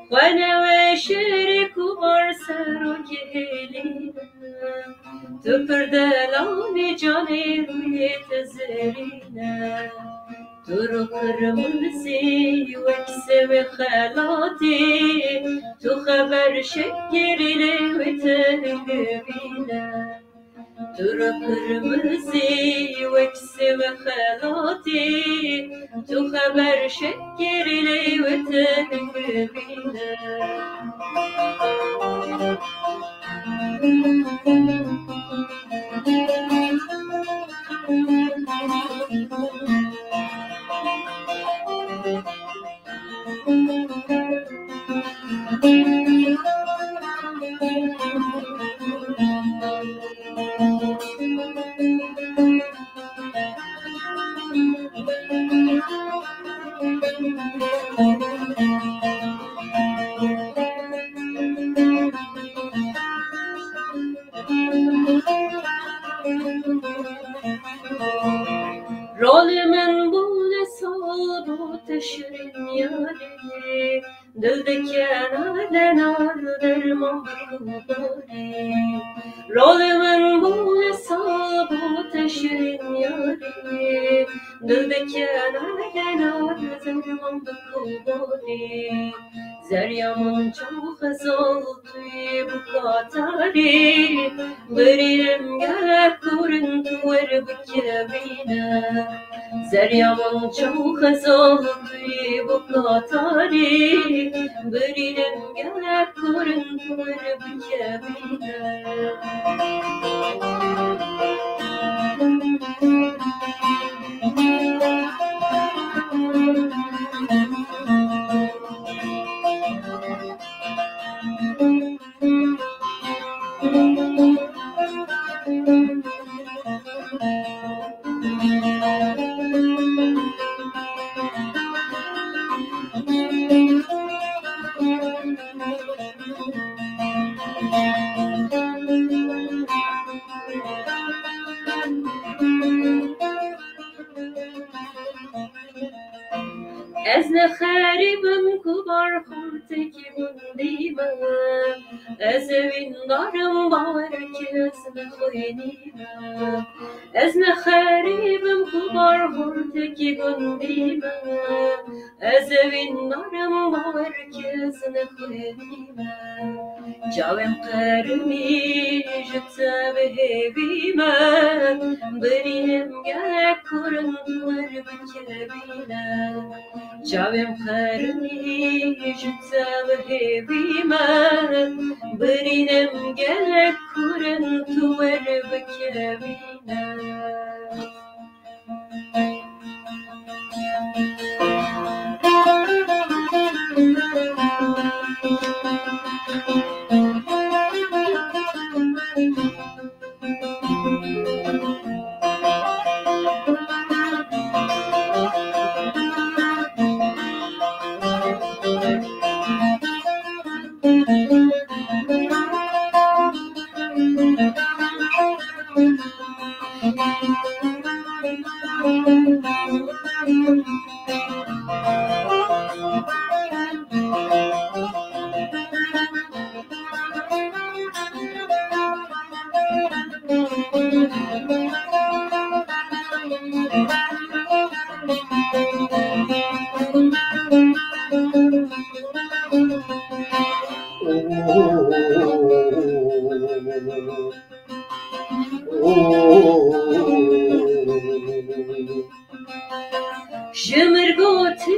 Speaker 2: When I wish it could تو پردلان جانی روی تزرینه تو رو قرمزی وکسه و خلاتی تو خبر شگری و تنگبینه تو رو قرمزی وکسه و خلاتی تو خبر شگری و تنگبینه رول من بول سال بود شیرین یاری دل دکنه نار درمان باری رول من بول سال بود شیرین یاری دل دکنه نار درمان باری زریامون چو خزال توی بکاتاری بریم گه کورن تویر بکبینه زریامون چو خزال توی بکاتاری بریم گه کورن تویر بکبینه از نخریبم کبار خورده که بندیمم از وین دارم باور که از نخوینیمم از نخریبم کبار خورده که بندیمم از وین دارم باور که از نخوینیمم جاوم قرمی جتا به هیویمم بریم گه کرن دور بکبینم جاوم قرمی جتا به هیویمم بریم گه کرن دور بکبینم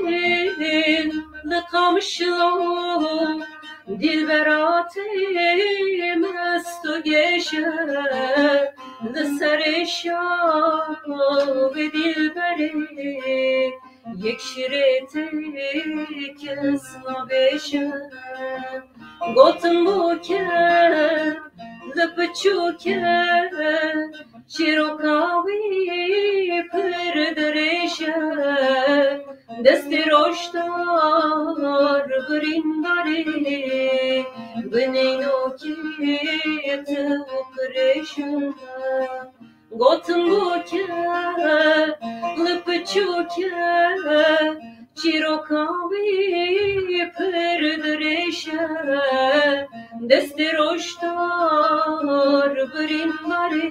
Speaker 2: جمرگوتين لقام الشلون دل براتي مستو جيشة لسر الشام بدل بري يكشريتك اسمع بيشة قطن بوكا لبچوكا شيروكاوي پردرشة دست روشدار برنداره بنینو کیت وقرشة قطن بوكا لبچوكا شيروكاوي پردرشة دست روشدار برنداره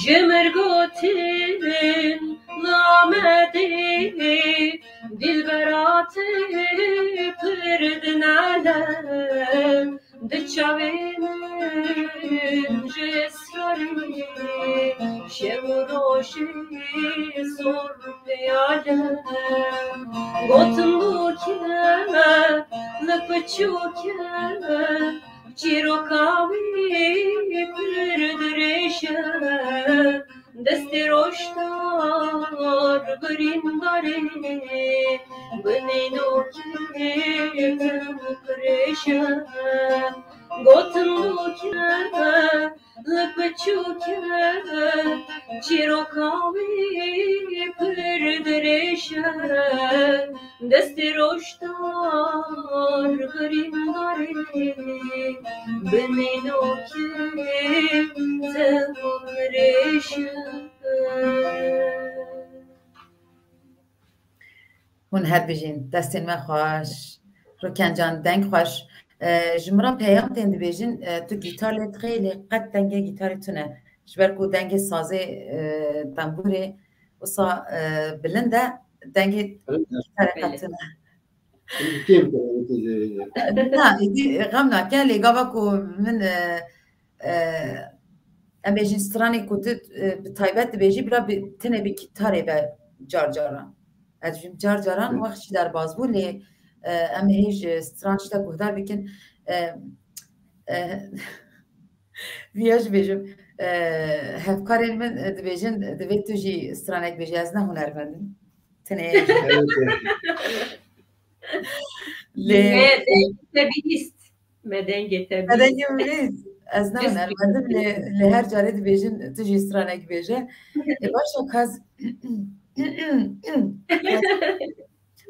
Speaker 2: جمرگوتین نامدی دلبرات پردنالم دچاوین جسری شمروشی سر پیالم گوتم بوکه لپچوکه چیروکاوی پردرشه دستی روشتار برینداره بنینو که کرشه گوتم بوکه لپچوکه چیروکاوی پردرشه دستی روشتار برینداره بنینو که کرشه
Speaker 1: هون هر بجین دستین من خوش روکن جان دنگ خوش جمرا پیام تند بجین تو گیتار لیت خیلی قد دنگ گیتاری تونه جبر کو دنگ سازه تنبوره وصا بلنده دنگ گیتار قطنه نه غم نکن لگاوا کو من ام بجین سترانی کو تایبت بجی برا تنه بی گیتاره به جار جاران ادویم جار جاران وقتی در باز بولی ام هیچ سترانچ تا گهدار بکن ویاج بیجم هفکارین من دبیجن دوید تو جی سترانک بیجی از نه هنرمندم تنه
Speaker 2: مدنگ
Speaker 1: تبیست از نه هنرمندم لهر جاره دبیجن تو جی سترانک بیجه باشا کاز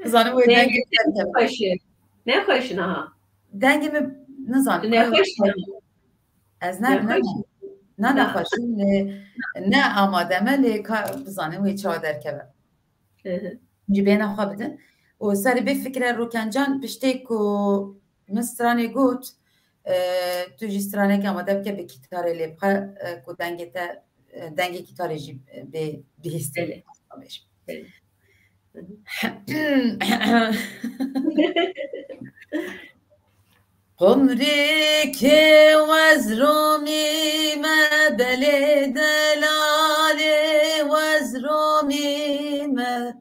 Speaker 1: زانم وی دنگ
Speaker 2: نه خوش نه
Speaker 1: دنگ می نزان
Speaker 2: نه خوش
Speaker 1: از نه خوش نه آماده ملی زانم وی چا در کبه جبینا خواه بدن و سری به فکر روکنجان پشتی کو مسترانی گوت تو جسترانه که آماده بکه به کتاره لیبقه کو دنگ کتاره جی به هسته قمري كي وزرومي ما بلي دلالي وزرومي ما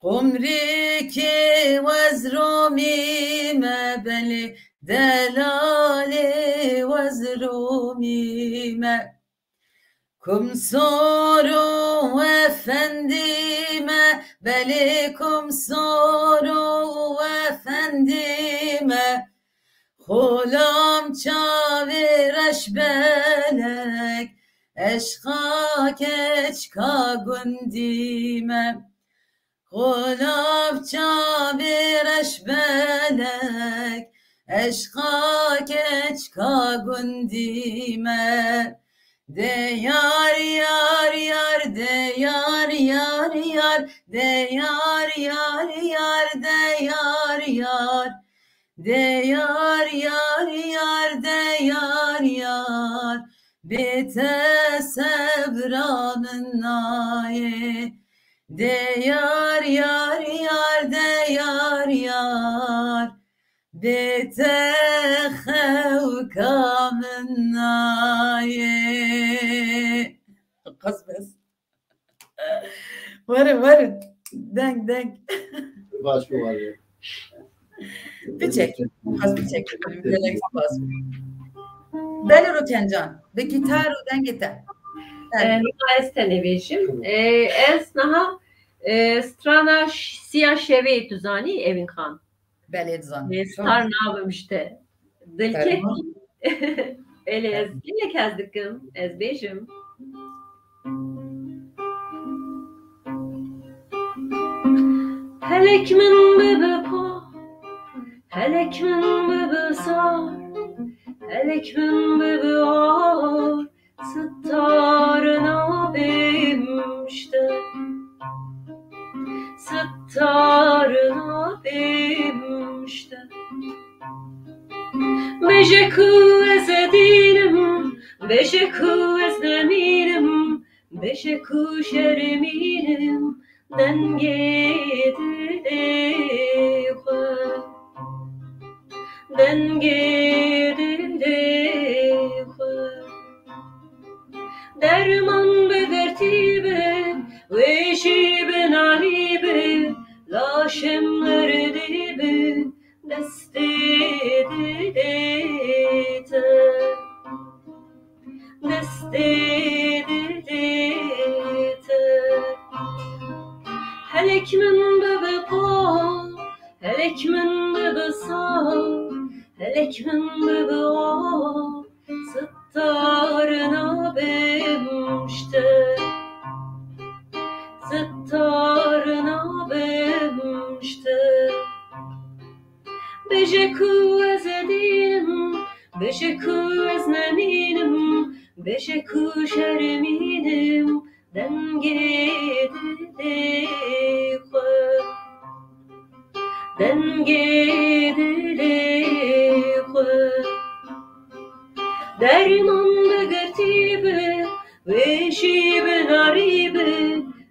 Speaker 1: قمري كي وزرومي ما بلي دلالي وزرومي ما كم صورو وفندي ما بليكم صورو وفندي ما خلام چاویرش بلک اشقاک اچکا گندیمه خلام چاویرش بلک اشقاک اچکا گندیمه de yar yar yar de yar yar yar de yar yar yar de yar yar de yar yar yar de yar yar bite sebramın naye de yar yar yar de yar yar bite xevkamın naye قص بس ورد دنگ
Speaker 3: باش بواره
Speaker 1: بچک قص بچک بلی رو کنجان به گیتار و دنگ تا
Speaker 2: ez tenevêjim. Ez niha strana siya şevê tu zanî evîn xan.
Speaker 1: Belê dizanî.
Speaker 2: Star navim işte. Dilkek. Elê ez gelek ez dikim. Ez bêjim. Helek min bibe pa, helek min bibe sar, helek min bibe ar, Sittarına bimşte, sittarına bimşte. Beşeku ez edinim, beşeku ez deminim, beşeku şerminim, denge dilekwe, denge dilekwe. Derman be dertibe, veşi be naribe, laşemler dibe, deste dilete, deste dilete. Helek min bebe pa, helek min bebe sa, helek min bebe a, Sittarına bimşte, sittarına bimşte. Beşeku ez edinim, beşeku ez neminim, beşeku şerminim, denge dilekwe, denge dilekwe. Derman be gertibe, veşi be naribe,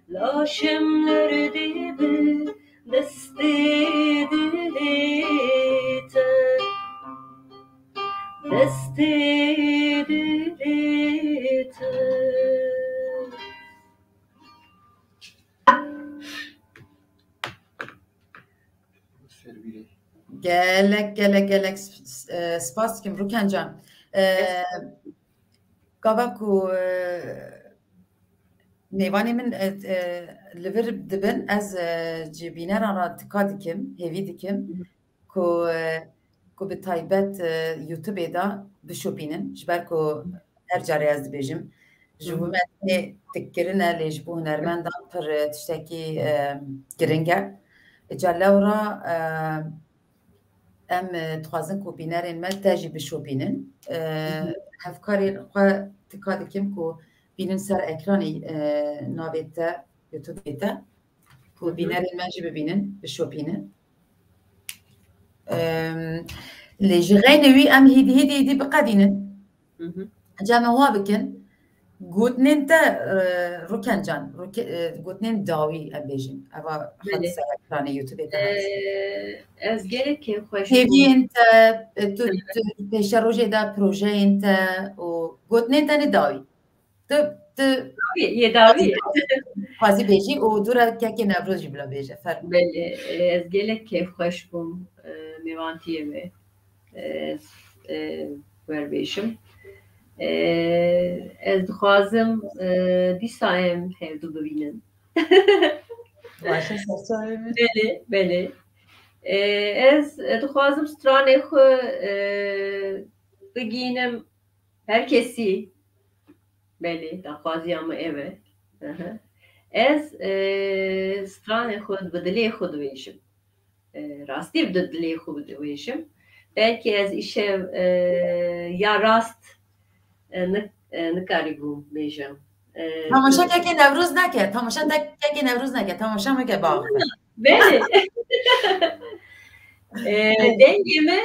Speaker 2: laşemler dibe, deste dilete, deste dilete.
Speaker 1: Gelek spas kim Rukencan. Kavaku nêvanê min li vir dibin ez cîbîneran ra tika dikim, hêvî dikim ku bi taybet YouTube'ê da bişopînin ji ber ku her carê ez dibêjim ji bo me tikkirin e lê ji bo hunermendan pir tiştekî giring e. Ca lewra em dixwazin ku bînerên me te jî bişopînin. Hevkarên xwe tika dikim ku bînin ser ekranê navê te YouTube'ê te ku bînerên me jî bibînin, bişopînin. Lê ji xeynê wî em hêdî biqedînin. Ca me wa bikin gotinên te Rukencan, gotinên dawî em bêjin. Eva hat ser ekranê YouTube'ê te.
Speaker 2: Ez gelekê xweş
Speaker 1: Hêviyên te, tu pêşa rojê de projeyên te û gotinên te ne dawî. Tu
Speaker 2: yê dawî.
Speaker 1: Xwazî bêjî û dûra kekê Newroz jî bila bêje.
Speaker 2: Belê, ez gelek kêfxweş bûm mêvantiyê me. Ez werbêjim. Ez dixwazim dîsa em hevdû bibînin. Belê. Ez dixwazim stranê xwe bigînim herkesî. Belê, daxwaziya me ev e. Ez stranê xwe bi dilê xwe dibêjim. Rastî bi dilê xwe dibêjim. Belkî ez îşev ya rast nikarîbûm bêjim.
Speaker 1: Tamaşa kekê Newroz neke, tamaşa kekê Newroz neke, tamaşa meke bax.
Speaker 2: Belê. Dengê me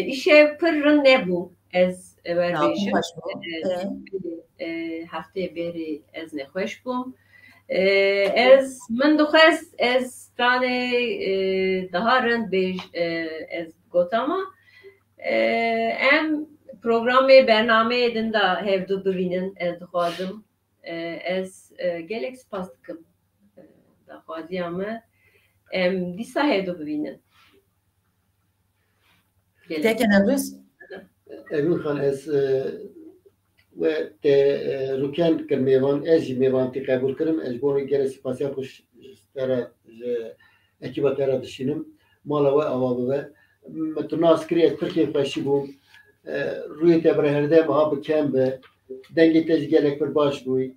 Speaker 2: îşev pir rind nebû. Ez werbêjim. Hefteyê berê ez nexweş bûm. Ez min dixwest ez stranê daha rind bêj ez gotama. Em programê bernameyê din da hevdû bibînin ez dixwazim. Ez gelek spas dikim. Daxwaziya me em dîsa hevdû bibînin.
Speaker 1: Kekê Newroz?
Speaker 3: Evin xan ez ve te ruken kir mêvan ez jî mêvantî qebûl kirim ez ji bo gelek spasiya xwe tera ekiba tera dişînim mala we ava bibe tu nas kirî ez Tirkiye xweşî bûm rûyê te bire herdem ha bi kem be dengê te ji gelek pir baş bûyî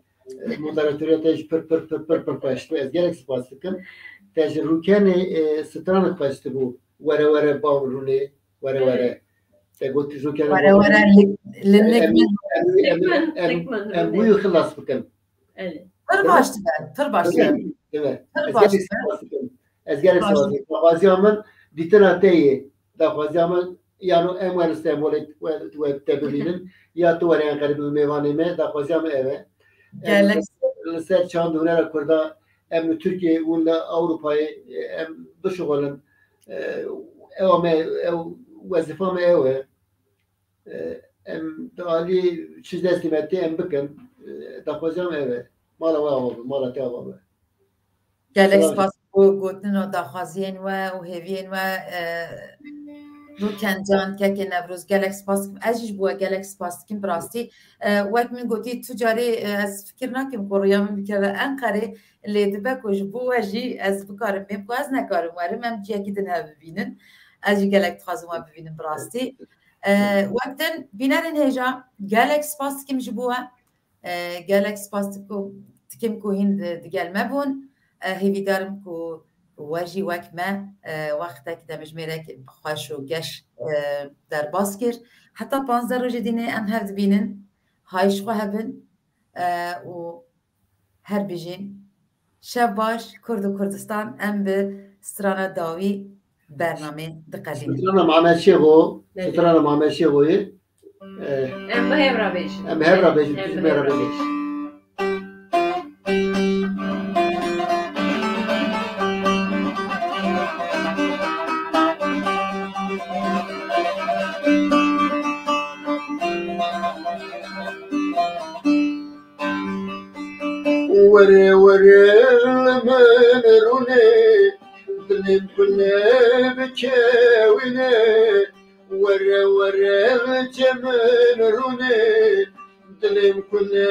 Speaker 3: moderatörya te ji pir xweş bû ez gelek spas dikim te ji rûkenê stranê xwest bû were were bav rûnê were were te gotî rûkenê
Speaker 1: were were linnek
Speaker 3: em bûyî xilas bikin
Speaker 1: pir baş dibe pir baş dibe
Speaker 3: ez gelek spas dikim daxwaziya min dîtina te yê daxwaziya min yano em were Stenbolê we te bibînin ya tu were Enqerê bi mêvanê me daxwaziya me ev e li ser çand hunera Kurda em li Tirkiye û li Ewropayê em bişuxulin ew me ew wezifa me ew e em di alî çi destê me tê em bikin daxwaziya me ev e mala we ava be mala te ava be
Speaker 1: gelek spas bû gotin û daxwaziyên we û hêviyên we Rûken can kekê Newroz gelek spas dikim ez jî ji bo we gelek spas dikim bi rastî wek min gotî tu carê ez fikir nakim ku rûya min bikeve Enqerê lê dibe ku ji bo we jî ez bikarim pê ku ez nekarim werim em ciyekî din hev bibînin ez jî gelek dixwazim we bibînim bi rastî wek din bînerên hêja gelek spas dikim ji bo we gelek spas dikim ku hîn digel me bûn hêvîdarim ku we jî wek me wextekî demijmêrek xweş û geş derbas kir heta 15 rojê dînê em hev dibînin hayş xwe hebin û her bijîn şev baş Kurd û Kurdistan em bi strana dawî bernamê diqedînin
Speaker 3: strana Mamed Şêxo strana Mamed Şêxoyê
Speaker 2: em bi hev rabêjin
Speaker 3: em hev rabêjin me rabêjin were min rûnê dilêm ku ne bikewîne were min rûnê dilêm ku ne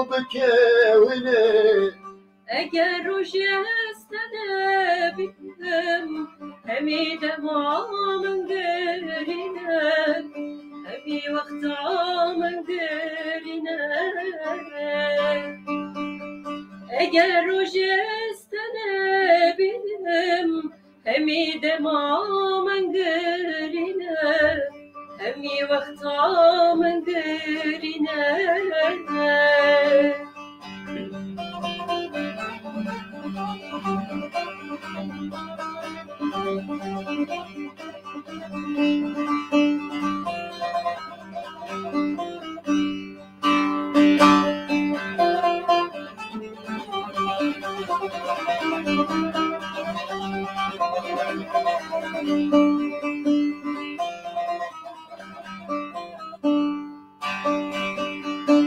Speaker 3: bikewîne
Speaker 2: eger rojê stene bikim hemî dema min gerîne hemî wexta min gerîne eger rojê stene bikim hemî dema min gerîne hemî wexta min gerîne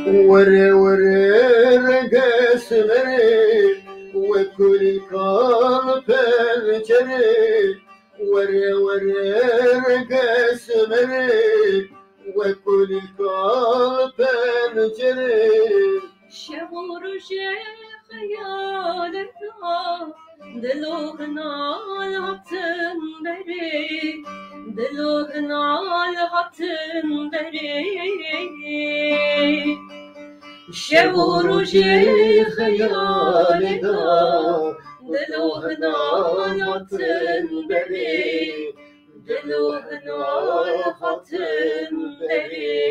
Speaker 3: were reges mere we kulî kal pencerê were reges mere we kulî kal pencerê
Speaker 2: şev û rojê xeyaleta dil û hinal hatin derê dil û hinal hatin derê şev û rojê xeyaleta dil û hinal hatin derê dil û hinal hatin derê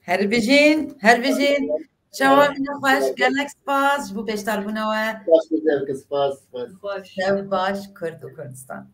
Speaker 1: her bijîn çawa min xweş gelek spas ji bo pêşdarbûna we
Speaker 3: spas
Speaker 1: şev baş Kurd û Kurdistan